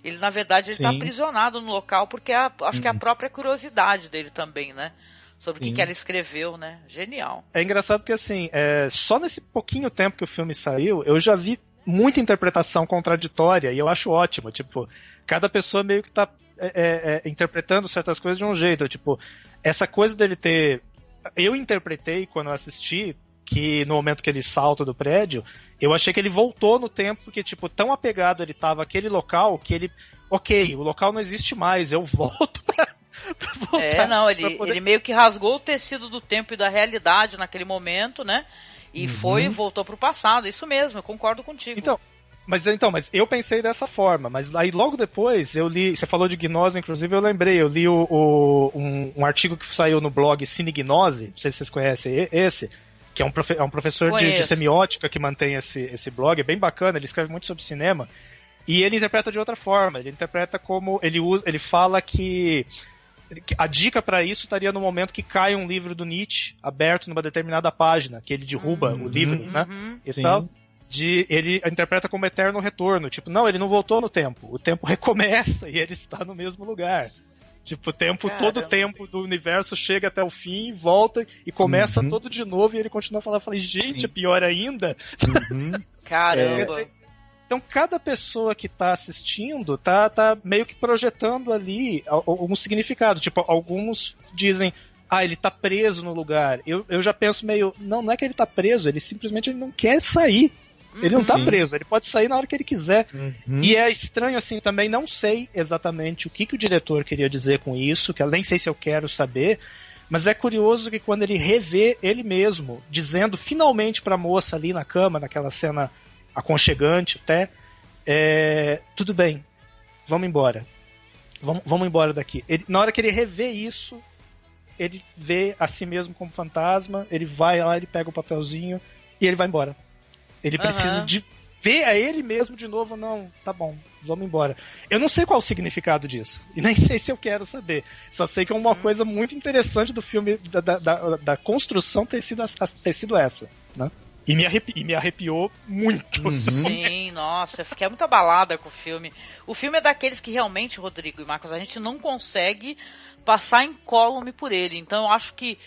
Ele, na verdade, ele tá aprisionado no local, porque acho que é a própria curiosidade dele também, né? Sobre o que ela escreveu, né? Genial. É engraçado porque, assim, só nesse pouquinho tempo que o filme saiu, eu já vi muita interpretação contraditória, e eu acho ótimo. Tipo, cada pessoa meio que tá interpretando certas coisas de um jeito. Tipo, essa coisa dele ter... Eu interpretei, quando eu assisti, que no momento que ele salta do prédio, eu achei que ele voltou no tempo, porque, tipo, tão apegado ele tava àquele local, que ele... Ok, o local não existe mais, eu volto pra voltar. Ele meio que rasgou o tecido do tempo e da realidade naquele momento, né? E voltou pro passado, isso mesmo, eu concordo contigo. Mas eu pensei dessa forma, mas aí logo depois eu li, você falou de gnose, inclusive eu lembrei, eu li um artigo que saiu no blog Cine Gnose, não sei se vocês conhecem esse, que é um professor de semiótica que mantém esse blog, é bem bacana, ele escreve muito sobre cinema, e ele interpreta de outra forma, ele interpreta como, ele fala que a dica para isso estaria no momento que cai um livro do Nietzsche aberto numa determinada página, que ele derruba o livro, né, e tal, ele interpreta como eterno retorno, tipo, não, ele não voltou no tempo, o tempo recomeça e ele está no mesmo lugar. Tipo, todo o tempo do universo chega até o fim, volta e começa tudo de novo e ele continua falando. Eu falei, gente, é pior ainda. Caramba! Então, cada pessoa que tá assistindo tá meio que projetando ali algum significado. Tipo, alguns dizem, ele tá preso no lugar. Eu já penso meio, não é que ele tá preso, ele simplesmente não quer sair. Ele não tá preso, ele pode sair na hora que ele quiser. E é estranho assim, também não sei exatamente o que o diretor queria dizer com isso, que eu nem sei se eu quero saber, mas é curioso que quando ele revê ele mesmo, dizendo finalmente pra moça ali na cama, naquela cena aconchegante até, tudo bem, vamos embora. Vamos embora daqui. Na hora que ele revê isso, ele vê a si mesmo como fantasma, ele vai lá, ele pega o papelzinho e ele vai embora. Ele precisa de ver a ele mesmo de novo. Não, tá bom, vamos embora. Eu não sei qual o significado disso, e nem sei se eu quero saber. Só sei que é uma coisa muito interessante do filme, da construção ter sido essa, né? E me arrepiou muito. Sim, nossa, eu fiquei muito abalada com o filme. O filme é daqueles que realmente, Rodrigo e Marcos, a gente não consegue passar incólume por ele. Então eu acho que,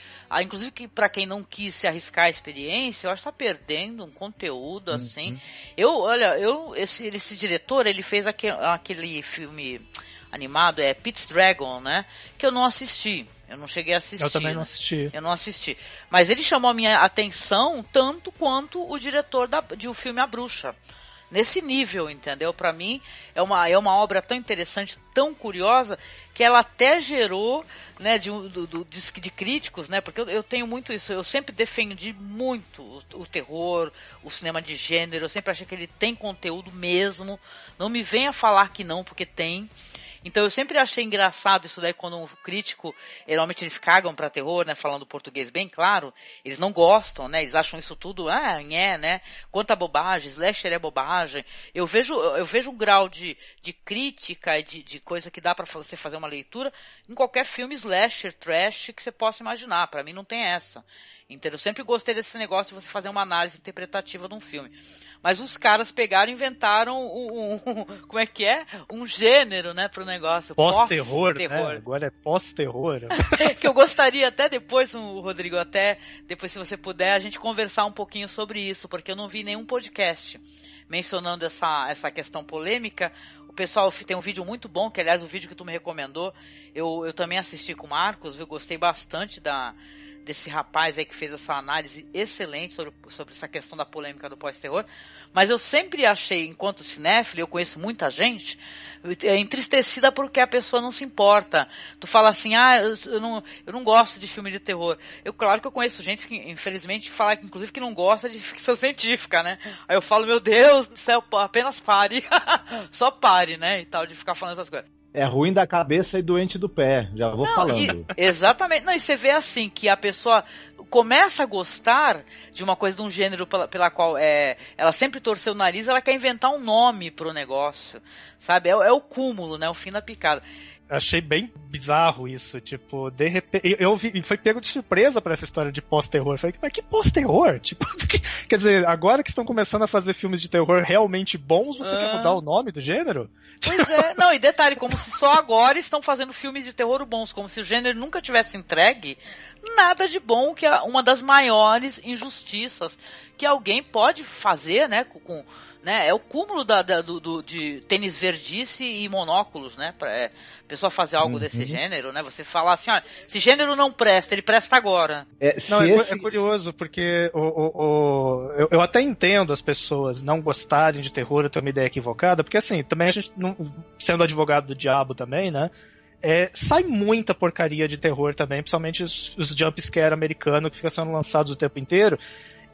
inclusive que para quem não quis se arriscar a experiência, eu acho que tá perdendo um conteúdo assim. Esse diretor, ele fez aquele filme animado, Pete's Dragon, né? Que eu não assisti. Eu não cheguei a assistir. Eu também não assisti. Eu não assisti. Mas ele chamou a minha atenção tanto quanto o diretor de o filme A Bruxa. Nesse nível, entendeu? Pra mim, é uma obra tão interessante, tão curiosa, que ela até gerou, né, de críticos, né? Porque eu tenho muito isso. Eu sempre defendi muito o terror, o cinema de gênero. Eu sempre achei que ele tem conteúdo mesmo. Não me venha falar que não, porque tem. Então eu sempre achei engraçado isso daí quando um crítico, geralmente eles cagam pra terror, né, falando português bem claro, eles não gostam, né, eles acham isso tudo, né, quanta bobagem, slasher é bobagem. Eu vejo um grau de crítica e de coisa que dá pra você fazer uma leitura em qualquer filme slasher, trash que você possa imaginar. Pra mim não tem essa. Então, eu sempre gostei desse negócio de você fazer uma análise interpretativa de um filme. Mas os caras pegaram e inventaram como é que é? Um gênero, né, pro negócio. Pós-terror, né? Agora é pós-terror. Que eu gostaria até depois, Rodrigo, depois se você puder, a gente conversar um pouquinho sobre isso, porque eu não vi nenhum podcast mencionando essa questão polêmica. O pessoal tem um vídeo muito bom, que aliás o vídeo que tu me recomendou, eu também assisti com o Marcos, viu? Gostei bastante desse rapaz aí que fez essa análise excelente sobre essa questão da polêmica do pós-terror. Mas eu sempre achei, enquanto cinéfilo, eu conheço muita gente, entristecida porque a pessoa não se importa. Tu fala assim, eu não gosto de filme de terror. Claro que eu conheço gente que, infelizmente, fala inclusive que não gosta de ficção científica, né? Aí eu falo, meu Deus do céu, apenas pare. Só pare, né? E tal, de ficar falando essas coisas. É ruim da cabeça e doente do pé, já vou falando. Exatamente. Não, e você vê assim, que a pessoa começa a gostar de uma coisa, de um gênero pela qual ela sempre torceu o nariz, ela quer inventar um nome pro negócio, sabe? É o cúmulo, né? O fim da picada. Achei bem bizarro isso, tipo, de repente, foi pego de surpresa pra essa história de pós-terror. Falei, mas que pós-terror? Tipo, quer dizer, agora que estão começando a fazer filmes de terror realmente bons, você quer mudar o nome do gênero? Pois é, não, e detalhe, como se só agora estão fazendo filmes de terror bons, como se o gênero nunca tivesse entregue nada de bom, que é uma das maiores injustiças que alguém pode fazer, né, né, é o cúmulo de tênis verdice e monóculos, né, pra pessoa fazer algo desse gênero, né, você falar assim, olha, esse gênero não presta, ele presta agora. É curioso, porque eu até entendo as pessoas não gostarem de terror, eu tenho uma ideia equivocada, porque assim, também a gente, sendo advogado do diabo também, né, sai muita porcaria de terror também, principalmente os jumpscare americanos que ficam sendo lançados o tempo inteiro.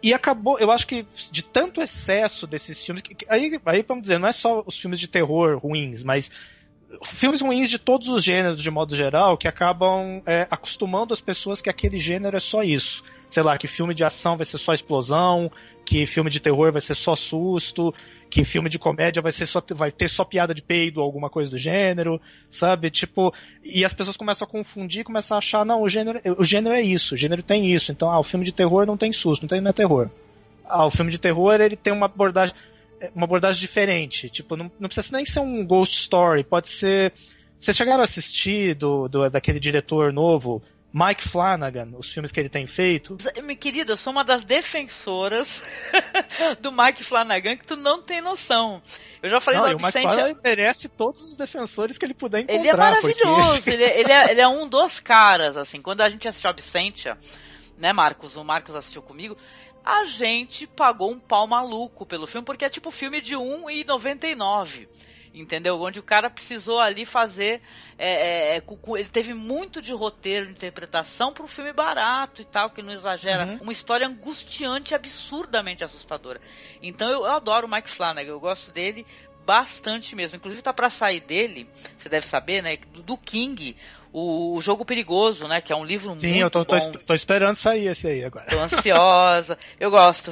E acabou, eu acho que de tanto excesso desses filmes, aí vamos dizer, não é só os filmes de terror ruins, mas filmes ruins de todos os gêneros de modo geral, que acabam acostumando as pessoas que aquele gênero é só isso. Sei lá, que filme de ação vai ser só explosão, que filme de terror vai ser só susto, que filme de comédia vai ter só piada de peido ou alguma coisa do gênero, sabe? Tipo, e as pessoas começam a confundir, começam a achar, não, o gênero é isso, o gênero tem isso, então, o filme de terror não tem susto, não é terror. O filme de terror, ele tem uma abordagem diferente, tipo, não precisa nem ser um ghost story, pode ser... Vocês chegaram a assistir daquele diretor novo, Mike Flanagan, os filmes que ele tem feito? Minha querida, eu sou uma das defensoras do Mike Flanagan, que tu não tem noção. Eu já falei do Absente. O Mike Flanagan merece todos os defensores que ele puder encontrar. Ele é maravilhoso, porque... ele é um dos caras, assim. Quando a gente assistiu Absentia, né, Marcos? O Marcos assistiu comigo. a gente pagou um pau maluco pelo filme, porque é tipo filme de R$1,99. Entendeu? Onde o cara precisou ali fazer. Ele teve muito de roteiro, de interpretação para um filme barato e tal, que não exagera. Uma história angustiante, absurdamente assustadora. Então eu adoro o Mike Flanagan, eu gosto dele bastante mesmo. Inclusive tá para sair dele, você deve saber, né? Do King. O Jogo Perigoso, né? Que é um livro muito bom. Sim, eu tô esperando sair esse aí agora. Tô ansiosa. Eu gosto.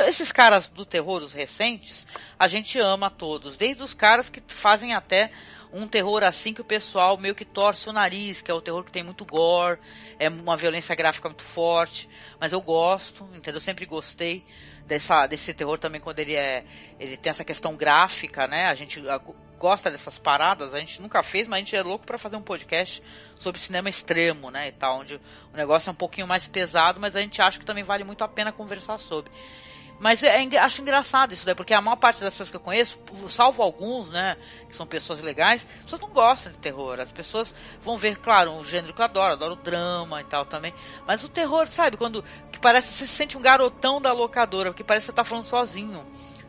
Esses caras do terror, os recentes, a gente ama todos. Desde os caras que fazem até um terror assim que o pessoal meio que torce o nariz, que é o terror que tem muito gore, é uma violência gráfica muito forte. Mas eu gosto, entendeu? Eu sempre gostei desse terror também quando ele tem essa questão gráfica, né? A gente gosta dessas paradas, a gente nunca fez, mas a gente é louco pra fazer um podcast sobre cinema extremo, né, e tal, onde o negócio é um pouquinho mais pesado, mas a gente acha que também vale muito a pena conversar sobre. Mas acho engraçado isso daí, porque a maior parte das pessoas que eu conheço, salvo alguns, né, que são pessoas legais, as pessoas não gostam de terror. As pessoas vão ver, claro, um gênero que eu adoro drama e tal também. Mas o terror, sabe, que parece que você se sente um garotão da locadora, porque parece que você tá falando sozinho.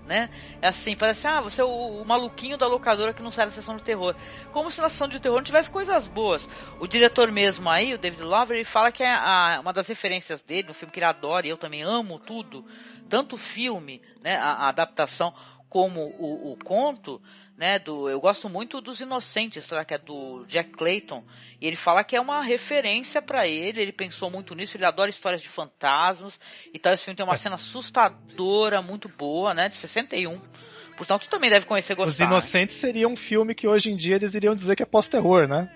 Né? É assim, parece, você é o maluquinho da locadora que não sai da sessão de terror. Como se na sessão de terror não tivesse coisas boas. O diretor mesmo aí, o David Lowery, ele fala que uma das referências dele, um filme que ele adora, e eu também amo tudo, tanto o filme, né, a adaptação, como o conto, né, eu gosto muito dos Inocentes, tá, que é do Jack Clayton, e ele fala que é uma referência pra ele pensou muito nisso, ele adora histórias de fantasmas e tal. Esse filme tem uma cena assustadora, muito boa, né, de 61. Portanto, tu também deve conhecer, gostar. Os Inocentes seria um filme que hoje em dia eles iriam dizer que é pós-terror, né?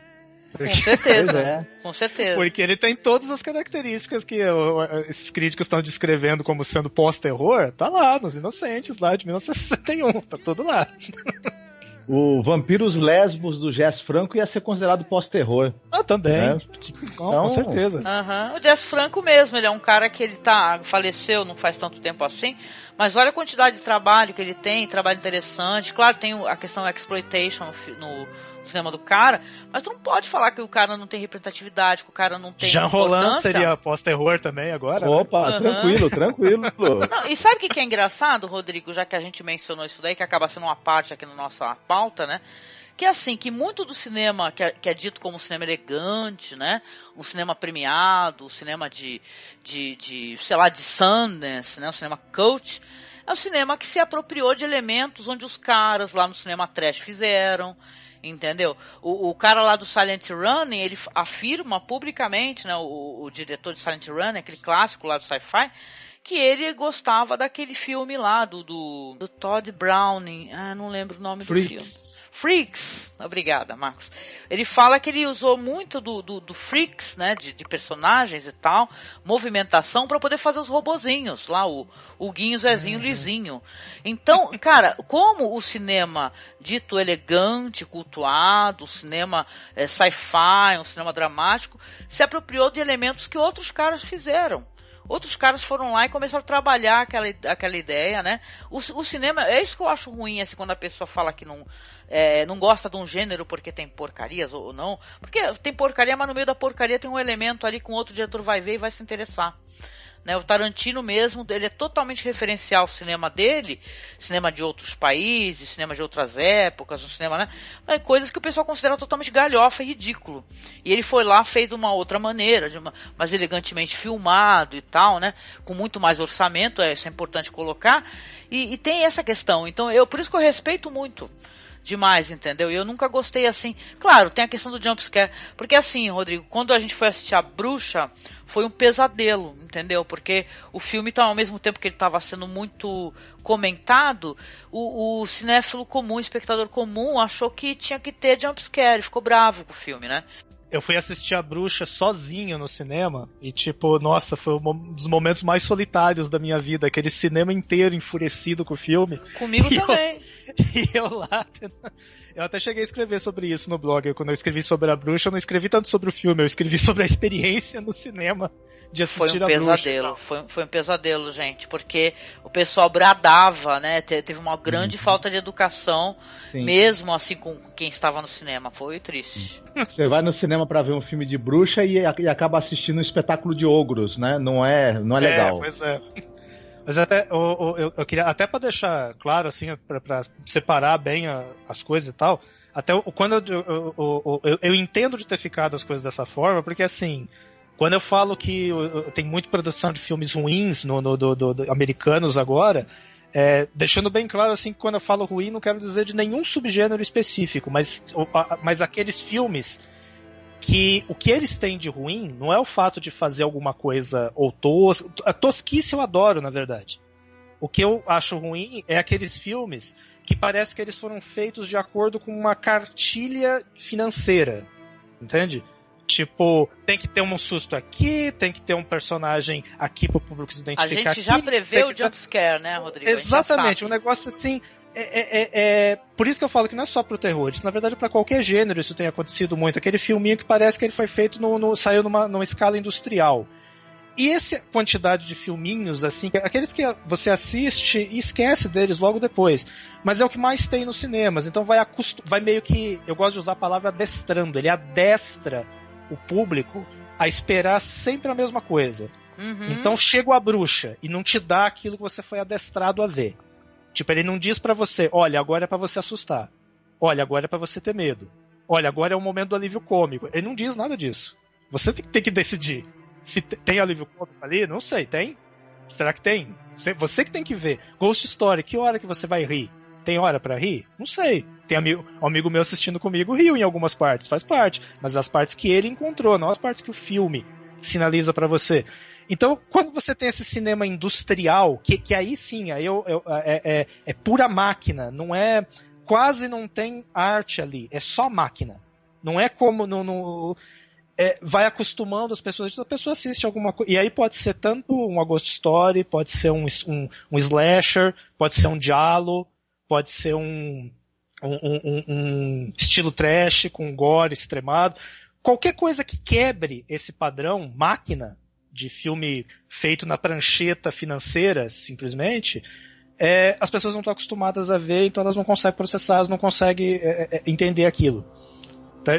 Com certeza, com certeza. Porque ele tem todas as características que esses críticos estão descrevendo como sendo pós-terror, tá lá, nos Inocentes, lá de 1961, tá tudo lá. O Vampiros Lesbos do Jess Franco ia ser considerado pós-terror. Também. Né? Com certeza. O Jess Franco mesmo, ele é um cara que faleceu não faz tanto tempo assim, mas olha a quantidade de trabalho que ele tem, trabalho interessante. Claro, tem a questão exploitation no cinema do cara, mas tu não pode falar que o cara não tem representatividade, que o cara não tem Jean Roland seria pós-terror também agora? Opa, né? Tranquilo. Não, e sabe o que é engraçado, Rodrigo, já que a gente mencionou isso daí, que acaba sendo uma parte aqui na nossa pauta, né? Que é assim, que muito do cinema que é dito como cinema elegante, né? Um cinema premiado, um cinema de sei lá, de Sundance, né? Um cinema cult, é um cinema que se apropriou de elementos onde os caras lá no cinema trash fizeram. Entendeu? O cara lá do Silent Running, ele afirma publicamente, né, o diretor de Silent Running, aquele clássico lá do sci-fi, que ele gostava daquele filme lá do Todd Browning, não lembro o nome do filme. Freaks, obrigada, Marcos. Ele fala que ele usou muito do Freaks, né, de personagens e tal, movimentação, para poder fazer os robozinhos, lá o Guinho, Zezinho, Lizinho. Então, cara, como o cinema dito elegante, cultuado, o cinema sci-fi, um cinema dramático, se apropriou de elementos que outros caras fizeram. Outros caras foram lá e começaram a trabalhar aquela ideia, né? O cinema, é isso que eu acho ruim, assim, quando a pessoa fala que não gosta de um gênero porque tem porcarias ou não. Porque tem porcaria, mas no meio da porcaria tem um elemento ali que um outro diretor vai ver e vai se interessar. Né, o Tarantino mesmo, ele é totalmente referencial ao cinema dele, cinema de outros países, cinema de outras épocas, um cinema, né, coisas que o pessoal considera totalmente galhofa e ridículo. E ele foi lá, fez de uma outra maneira, mais elegantemente filmado e tal, né, com muito mais orçamento, isso é importante colocar, e tem essa questão. Então, por isso que eu respeito muito demais, entendeu? E eu nunca gostei assim. Claro, tem a questão do jumpscare. Porque assim, Rodrigo, quando a gente foi assistir A Bruxa, foi um pesadelo, entendeu? Porque o filme, ao mesmo tempo que ele estava sendo muito comentado, o cinéfilo comum, o espectador comum, achou que tinha que ter jumpscare, ficou bravo com o filme, né? Eu fui assistir A Bruxa sozinho no cinema e, nossa, foi um dos momentos mais solitários da minha vida. Aquele cinema inteiro enfurecido com o filme. Comigo também. Eu lá... Eu até cheguei a escrever sobre isso no blog. Quando eu escrevi sobre A Bruxa, eu não escrevi tanto sobre o filme, eu escrevi sobre a experiência no cinema de assistir A Bruxa. Foi um pesadelo, gente, porque o pessoal bradava, né? Teve uma grande falta de educação, mesmo assim com quem estava no cinema. Foi triste. Você vai no cinema pra ver um filme de bruxa e acaba assistindo um espetáculo de ogros, né? Não é legal. Pois é. Mas até eu queria, até para deixar claro, assim, para separar bem as coisas e tal, até quando eu entendo de ter ficado as coisas dessa forma, porque assim, quando eu falo que tem muita produção de filmes ruins do americanos agora, deixando bem claro assim que quando eu falo ruim não quero dizer de nenhum subgênero específico, mas aqueles filmes que o que eles têm de ruim não é o fato de fazer alguma coisa ou a tosquice eu adoro, na verdade. O que eu acho ruim é aqueles filmes que parece que eles foram feitos de acordo com uma cartilha financeira, entende? Tipo, tem que ter um susto aqui, tem que ter um personagem aqui pro público se identificar. A gente já prevê o jumpscare, né, Rodrigo? Exatamente, um negócio assim. Por isso que eu falo que não é só pro terror, isso na verdade para qualquer gênero isso tem acontecido muito. Aquele filminho que parece que ele foi feito saiu numa escala industrial. E essa quantidade de filminhos, assim, aqueles que você assiste e esquece deles logo depois. Mas é o que mais tem nos cinemas. Então vai meio que, eu gosto de usar a palavra adestrando, ele adestra o público a esperar sempre a mesma coisa. Uhum. Então chega a bruxa e não te dá aquilo que você foi adestrado a ver. Tipo, ele não diz pra você, olha, agora é pra você assustar. Olha, agora é pra você ter medo. Olha, agora é o momento do alívio cômico. Ele não diz nada disso. Você tem que decidir. Se tem alívio cômico ali, não sei, tem? Será que tem? Você que tem que ver. Ghost Story, que hora que você vai rir? Tem hora pra rir? Não sei. Tem um amigo meu assistindo comigo, riu em algumas partes, faz parte. Mas as partes que ele encontrou, não as partes que o filme sinaliza pra você. Então, quando você tem esse cinema industrial, que aí sim, é pura máquina, não é, quase não tem arte ali, é só máquina. Não é como vai acostumando as pessoas, a pessoa assiste alguma coisa, e aí pode ser tanto uma Ghost Story, pode ser um slasher, pode ser um giallo, pode ser um estilo trash com gore extremado, qualquer coisa que quebre esse padrão máquina de filme feito na prancheta financeira, simplesmente, as pessoas não estão acostumadas a ver, então elas não conseguem processar, elas não conseguem entender aquilo. Então,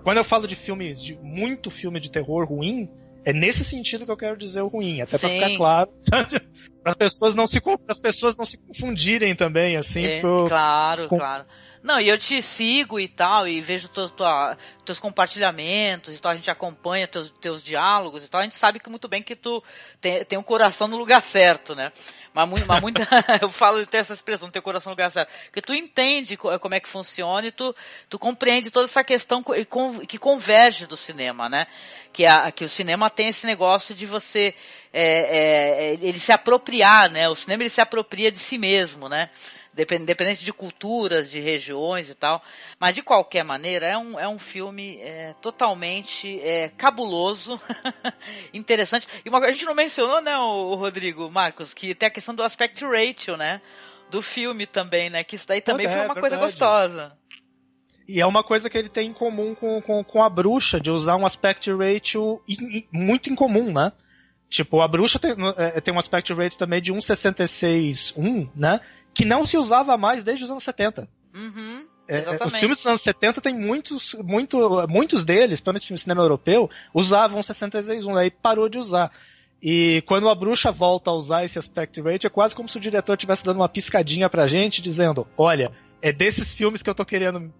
quando eu falo de muito filme de terror ruim, é nesse sentido que eu quero dizer o ruim, até para ficar claro, para as pessoas não se confundirem também, assim. Claro. Não, e eu te sigo e tal, e vejo teus compartilhamentos e tal, a gente acompanha teus diálogos e tal, a gente sabe que muito bem que tu tem um coração no lugar certo, né? Mas eu falo, tem essa expressão, ter o coração no lugar certo, que tu entende como é que funciona e tu compreende toda essa questão que converge do cinema, né? Que o cinema tem esse negócio de você, ele se apropriar, né? O cinema ele se apropria de si mesmo, né? Independente de culturas, de regiões e tal. Mas, de qualquer maneira, é um filme totalmente cabuloso, interessante. E a gente não mencionou, né, o Rodrigo, Marcos, que tem a questão do aspect ratio, né, do filme também, né, que isso daí também foi uma coisa gostosa. E é uma coisa que ele tem em comum com a bruxa, de usar um aspect ratio muito incomum, né? Tipo, a bruxa tem um aspect ratio também de 1,66, né? Que não se usava mais desde os anos 70. Uhum, os filmes dos anos 70 tem muitos deles, pelo menos no cinema europeu, usavam 1,66, aí parou de usar. E quando a bruxa volta a usar esse aspect ratio, é quase como se o diretor estivesse dando uma piscadinha pra gente, dizendo, olha, é desses filmes que eu tô querendo...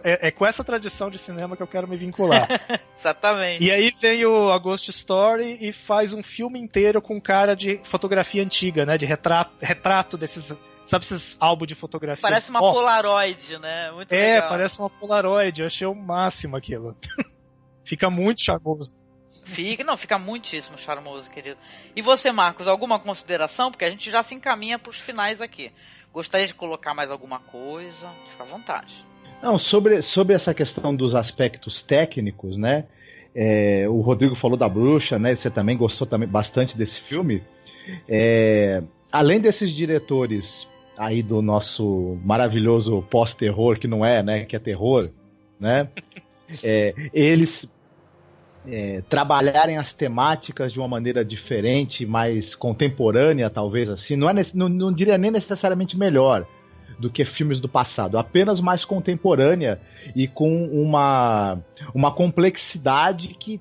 É com essa tradição de cinema que eu quero me vincular. Exatamente. E aí vem a Ghost Story e faz um filme inteiro com cara de fotografia antiga, né? De retrato desses... Sabe esses álbuns de fotografia? Parece uma Polaroid, né? Muito legal. Parece uma Polaroid. Eu achei o máximo aquilo. Fica muito charmoso. Fica muitíssimo charmoso, querido. E você, Marcos, alguma consideração? Porque a gente já se encaminha pros finais aqui. Gostaria de colocar mais alguma coisa? Fica à vontade. Não, sobre essa questão dos aspectos técnicos, né? O Rodrigo falou da bruxa, né? Você também gostou bastante desse filme. Além desses diretores aí do nosso maravilhoso pós-terror, que não é, né? Que é terror, né? Eles trabalharem as temáticas de uma maneira diferente, mais contemporânea, talvez assim. Não diria nem necessariamente melhor do que filmes do passado, apenas mais contemporânea e com uma complexidade que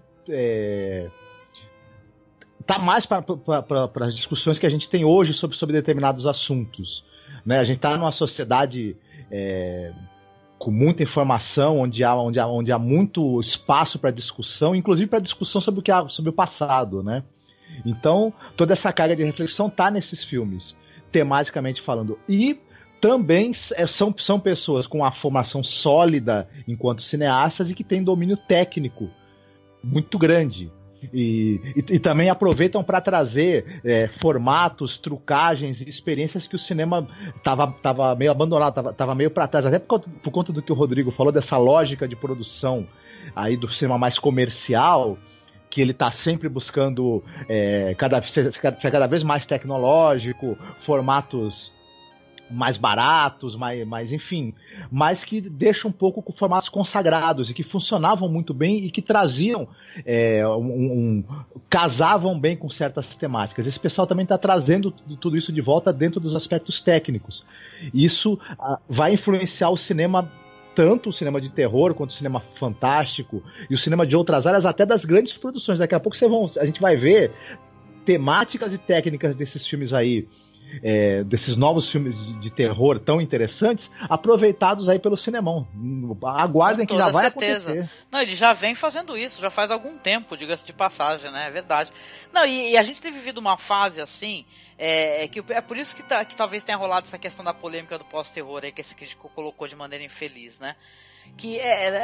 tá mais para as discussões que a gente tem hoje sobre determinados assuntos, né? A gente está numa sociedade com muita informação, onde há muito espaço para discussão, inclusive para discussão sobre o passado, né? Então, toda essa carga de reflexão tá nesses filmes, tematicamente falando. E também são pessoas com uma formação sólida enquanto cineastas e que têm domínio técnico muito grande. E também aproveitam para trazer formatos, trucagens e experiências que o cinema estava meio abandonado, estava meio para trás, até por conta do que o Rodrigo falou, dessa lógica de produção aí do cinema mais comercial, que ele está sempre buscando ser cada vez mais tecnológico, formatos mais baratos, mais enfim, mas que deixam um pouco com formatos consagrados e que funcionavam muito bem e que traziam, casavam bem com certas temáticas. Esse pessoal também está trazendo tudo isso de volta dentro dos aspectos técnicos. Isso vai influenciar o cinema, tanto o cinema de terror quanto o cinema fantástico e o cinema de outras áreas, até das grandes produções. Daqui a pouco a gente vai ver temáticas e técnicas desses filmes aí, desses novos filmes de terror tão interessantes, aproveitados aí pelo cinemão. Aguardem que já vai acontecer. Não, ele já vem fazendo isso, já faz algum tempo, diga-se de passagem, né? É verdade. Não, e a gente tem vivido uma fase assim, que é por isso que talvez tenha rolado essa questão da polêmica do pós-terror aí, que esse crítico colocou de maneira infeliz, né? Que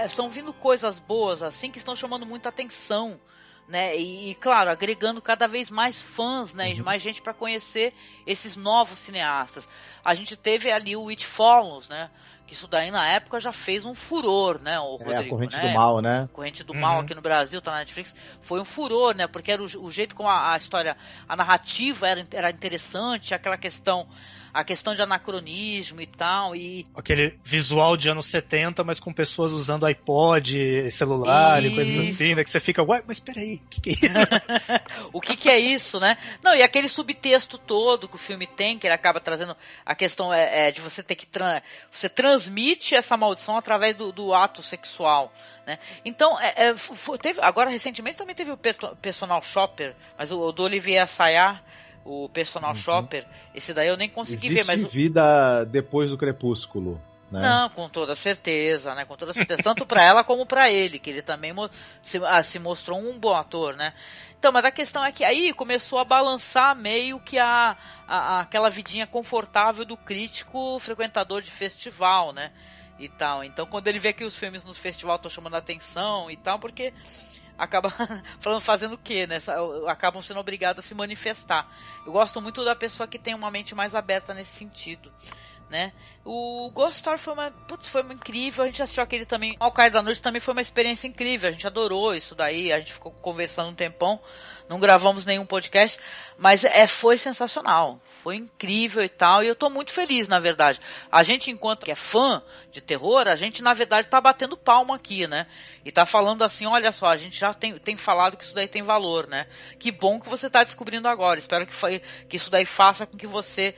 estão vindo coisas boas assim que estão chamando muita atenção, né? E claro, agregando cada vez mais fãs, né? E mais gente para conhecer esses novos cineastas. A gente teve ali o It Follows, né? Que isso daí na época já fez um furor, né? O Rodrigo, a Corrente do Mal, né? Corrente do Mal aqui no Brasil, tá na Netflix, foi um furor, né? Porque era o jeito como a história, a narrativa era interessante, aquela questão, a questão de anacronismo e tal, e... Aquele visual de anos 70, mas com pessoas usando iPod, celular e coisas assim, né? Que você fica, ué, mas peraí, o que é isso? O que é isso, né? Não, e aquele subtexto todo que o filme tem, que ele acaba trazendo a questão de você ter que... Você transmite essa maldição através do ato sexual, né? Então, agora recentemente também teve o Personal Shopper, mas o do Olivier Assayas, o Personal Shopper, esse daí eu nem consegui ver, mas... vida depois do crepúsculo, né? Não, com toda certeza, né? Com toda certeza, tanto pra ela como pra ele, que ele também se mostrou um bom ator, né? Então, mas a questão é que aí começou a balançar meio que aquela vidinha confortável do crítico frequentador de festival, né? E tal. Então, quando ele vê que os filmes no festival estão chamando a atenção e tal, porque acaba fazendo o quê, né? Acabam sendo obrigados a se manifestar. Eu gosto muito da pessoa que tem uma mente mais aberta nesse sentido, né? O Ghost Story foi incrível. A gente assistiu aquele também, Ao Cair da Noite, também foi uma experiência incrível. A gente adorou isso daí, a gente ficou conversando um tempão, não gravamos nenhum podcast, mas foi sensacional, foi incrível e tal, e eu tô muito feliz, na verdade. A gente, enquanto que é fã de terror, a gente, na verdade, tá batendo palma aqui, né? E tá falando assim, olha só, a gente já tem falado que isso daí tem valor, né? Que bom que você tá descobrindo agora. Espero que isso daí faça com que você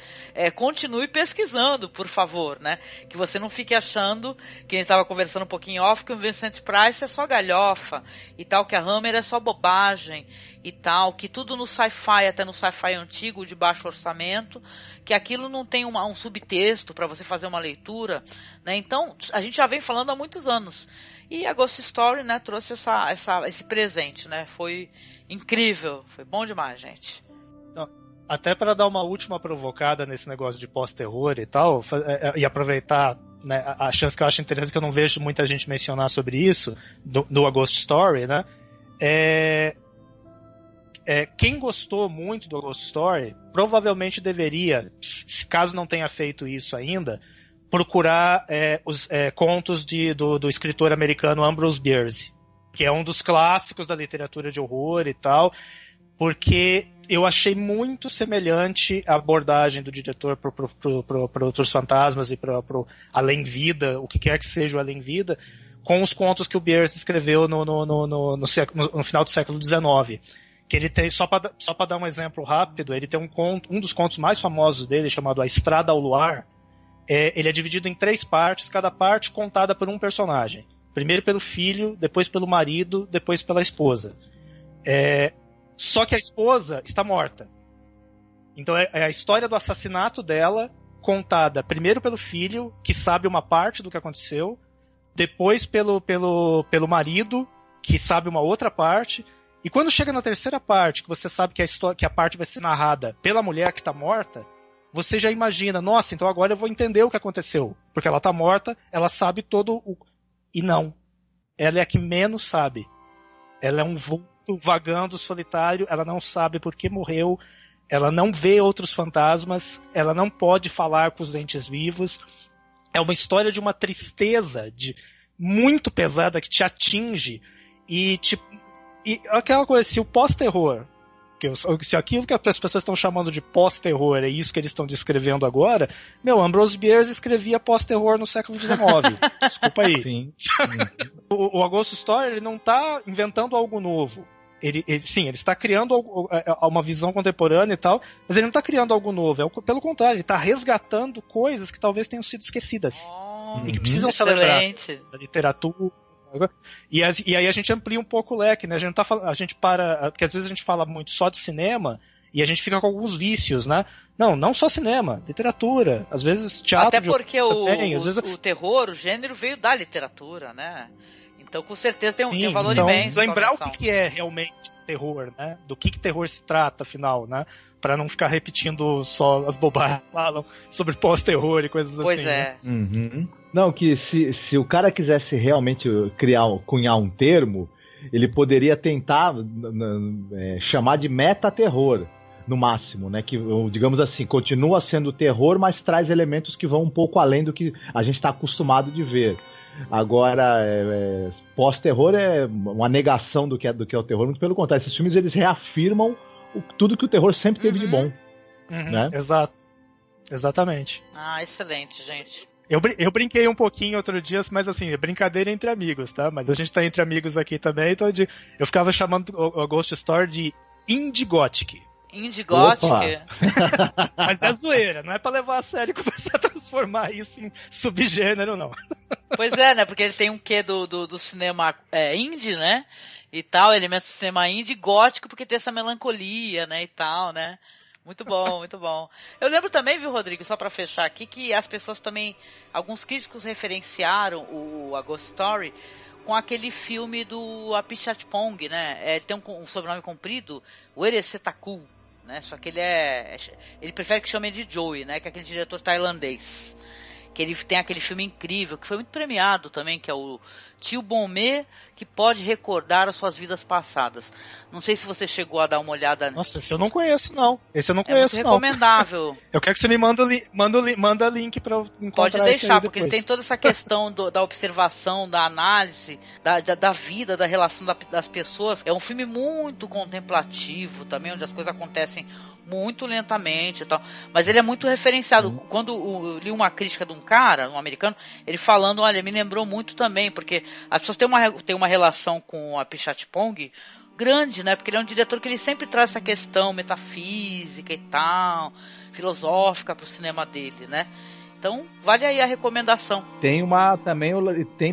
continue pesquisando, por favor, né? Que você não fique achando, que a gente tava conversando um pouquinho off, que o Vincent Price é só galhofa e tal, que a Hammer é só bobagem e tal, que tudo no sci-fi, até no sci-fi antigo, de baixo orçamento, que aquilo não tem um subtexto para você fazer uma leitura, né? Então, a gente já vem falando há muitos anos. E a Ghost Story, né, trouxe esse presente, né? Foi incrível, foi bom demais, gente. Até para dar uma última provocada nesse negócio de pós-terror e tal, e aproveitar, né, a chance que eu acho interessante, que eu não vejo muita gente mencionar sobre isso, do A Ghost Story, né? Quem gostou muito do A Ghost Story provavelmente deveria, caso não tenha feito isso ainda, procurar os contos do escritor americano Ambrose Bierce, que é um dos clássicos da literatura de horror e tal, porque eu achei muito semelhante a abordagem do diretor para outros fantasmas e para além-vida, o que quer que seja o além-vida, com os contos que o Bierce escreveu no final do século XIX. Que ele tem, só para dar um exemplo rápido, ele tem um dos contos mais famosos dele, chamado A Estrada ao Luar. Ele é dividido em 3 partes, cada parte contada por um personagem. Primeiro pelo filho, depois pelo marido, depois pela esposa. Só que a esposa está morta. Então é a história do assassinato dela contada primeiro pelo filho, que sabe uma parte do que aconteceu, depois pelo marido, que sabe uma outra parte, e quando chega na terceira parte, que você sabe que a parte vai ser narrada pela mulher que está morta, você já imagina, nossa, então agora eu vou entender o que aconteceu, porque ela está morta, ela sabe todo o... E não, ela é a que menos sabe. Ela é um vulto vagando solitário, ela não sabe por que morreu, ela não vê outros fantasmas, ela não pode falar com os entes vivos. É uma história de uma tristeza muito pesada que te atinge e aquela coisa, se o pós-terror, se aquilo que as pessoas estão chamando de pós-terror é isso que eles estão descrevendo agora, Ambrose Bierce escrevia pós-terror no século XIX. Desculpa aí. Sim. O A Ghost Story, ele não está inventando algo novo. Ele está criando uma visão contemporânea e tal, mas ele não está criando algo novo. Pelo contrário, ele está resgatando coisas que talvez tenham sido esquecidas. E que precisam ser lembradas da literatura. E aí a gente amplia um pouco o leque, né? A gente para, porque às vezes a gente fala muito só de cinema e a gente fica com alguns vícios, né? Não só cinema, literatura, às vezes teatro. Até porque o terror, o gênero veio da literatura, né? Então com certeza tem um valor imenso. Lembrar o que é realmente terror, né? Do que terror se trata, afinal, né? Pra não ficar repetindo só as bobagens que falam sobre pós-terror e coisas pois assim. Pois é. Né? Uhum. Não, que se o cara quisesse realmente cunhar um termo, ele poderia tentar chamar de meta-terror, no máximo, né? Que, digamos assim, continua sendo terror, mas traz elementos que vão um pouco além do que a gente está acostumado de ver. Agora, pós-terror é uma negação do que é o terror, muito pelo contrário, esses filmes eles reafirmam tudo que o terror sempre teve de bom. Né? Exato. Exatamente. Excelente, gente. Eu brinquei um pouquinho outro dia, mas assim, é brincadeira entre amigos, tá? Mas a gente tá entre amigos aqui também, então eu ficava chamando o Ghost Story de Indie Gothic. Indie Gothic? Mas é zoeira, não é pra levar a sério e começar a transformar isso em subgênero, não. Pois é, né? Porque ele tem um quê do cinema indie, né? E tal, elementos do cinema indie, gótico, porque tem essa melancolia, né? E tal, né? Muito bom, muito bom. Eu lembro também, viu, Rodrigo, só pra fechar aqui, que as pessoas também, alguns críticos referenciaram A Ghost Story com aquele filme do Apichatpong, né? Ele tem um sobrenome comprido, o Eresetaku, né? Só que ele prefere que chame de Joey, né? Que é aquele diretor tailandês. Que ele tem aquele filme incrível, que foi muito premiado também, que é o Tio Bomé, que pode recordar as suas vidas passadas. Não sei se você chegou a dar uma olhada... Nossa, esse eu não conheço, não. Esse eu não conheço, não. É muito recomendável. Eu quero que você me manda link pra eu encontrar. Pode deixar, porque ele tem toda essa questão da observação, da análise, da vida, da relação das pessoas. É um filme muito contemplativo também, onde as coisas acontecem muito lentamente e tal, mas ele é muito referenciado. Quando eu li uma crítica de um cara, um americano, ele falando, olha, me lembrou muito também, porque as pessoas têm uma relação com o Apichatpong grande, né, porque ele é um diretor que ele sempre traz essa questão metafísica e tal, filosófica pro cinema dele, né. Então, vale aí a recomendação. Tem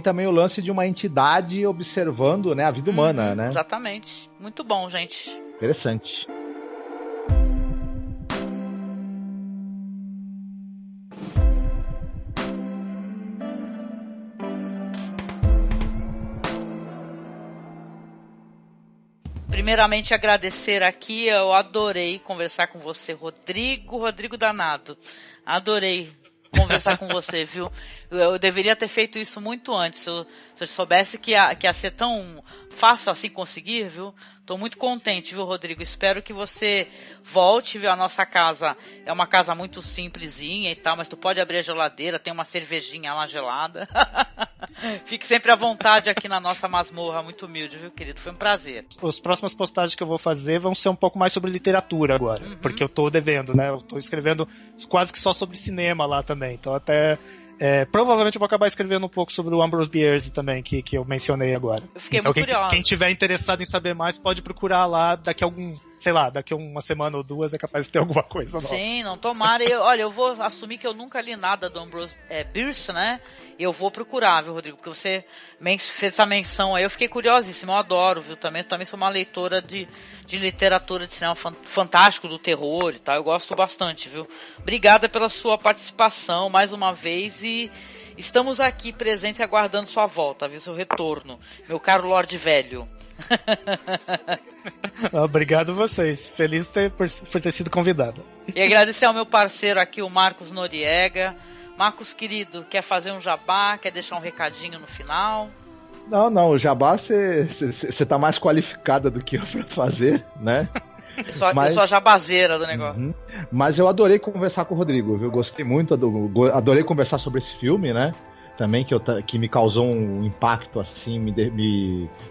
também o lance de uma entidade observando, né, a vida humana, né? Exatamente. Muito bom, gente. Interessante. Primeiramente agradecer aqui, eu adorei conversar com você, Rodrigo Danado, adorei conversar com você, viu? Eu deveria ter feito isso muito antes, se eu soubesse que ia ser tão fácil assim conseguir, viu? Tô muito contente, viu, Rodrigo? Espero que você volte, viu? A nossa casa é uma casa muito simplesinha e tal, mas tu pode abrir a geladeira, tem uma cervejinha lá gelada. Fique sempre à vontade aqui na nossa masmorra, muito humilde, viu, querido? Foi um prazer. As próximas postagens que eu vou fazer vão ser um pouco mais sobre literatura agora, porque eu tô devendo, né? Eu tô escrevendo quase que só sobre cinema lá também, então até... provavelmente eu vou acabar escrevendo um pouco sobre o Ambrose Bierce também, que eu mencionei agora. Eu fiquei muito curiosa. Quem tiver interessado em saber mais pode procurar lá daqui a sei lá, daqui a uma semana ou duas é capaz de ter alguma coisa nova. Sim, não tomara. Eu vou assumir que eu nunca li nada do Ambrose Bierce, né? Eu vou procurar, viu, Rodrigo? Porque você fez essa menção aí, eu fiquei curiosíssima, eu adoro, viu? Também sou uma leitora de literatura de cinema fantástico, do terror e tal, eu gosto bastante, viu? Obrigada pela sua participação mais uma vez e estamos aqui presentes aguardando sua volta, viu? Seu retorno, meu caro Lorde Velho. Obrigado a vocês, feliz por ter sido convidado. E agradecer ao meu parceiro aqui, o Marcos Noriega. Marcos, querido, quer fazer um jabá? Quer deixar um recadinho no final? Não, o jabá você tá mais qualificada do que eu pra fazer, né? Eu sou a jabazeira do negócio. Uhum. Mas eu adorei conversar com o Rodrigo, viu? Gostei muito, adorei conversar sobre esse filme, né? Também que me causou um impacto assim,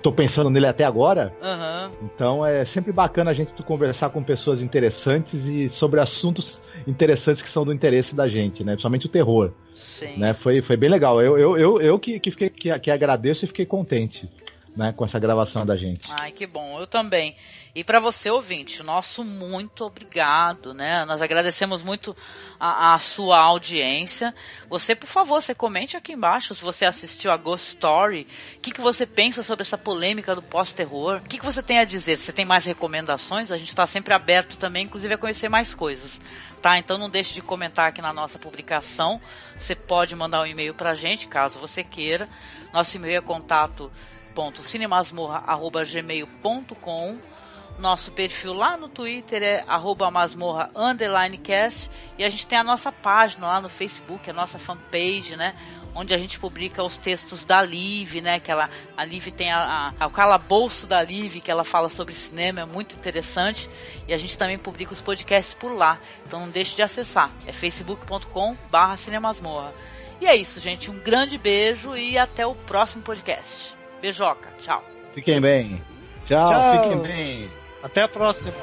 tô pensando nele até agora. Uhum. Então é sempre bacana a gente conversar com pessoas interessantes e sobre assuntos interessantes que são do interesse da gente, né? Principalmente o terror. Sim. Né? Foi bem legal. Eu que agradeço e fiquei contente, né, com essa gravação da gente. Ai, que bom, eu também. E para você, ouvinte, nosso muito obrigado, né? Nós agradecemos muito a sua audiência. Você, por favor, você comente aqui embaixo se você assistiu a Ghost Story. O que você pensa sobre essa polêmica do pós-terror? O que você tem a dizer? Você tem mais recomendações? A gente está sempre aberto também, inclusive, a conhecer mais coisas. Tá? Então não deixe de comentar aqui na nossa publicação. Você pode mandar um e-mail pra gente, caso você queira. Nosso e-mail é contato.cinemasmorra@gmail.com. Nosso perfil lá no Twitter é @masmorra_cast e a gente tem a nossa página lá no Facebook, a nossa fanpage, né? Onde a gente publica os textos da Liv, né? Que a Liv tem o calabouço da Liv, que ela fala sobre cinema, é muito interessante. E a gente também publica os podcasts por lá. Então não deixe de acessar. É facebook.com/cinemasmorra. E é isso, gente. Um grande beijo e até o próximo podcast. Beijoca, tchau. Fiquem bem. Tchau. Fiquem bem. Até a próxima.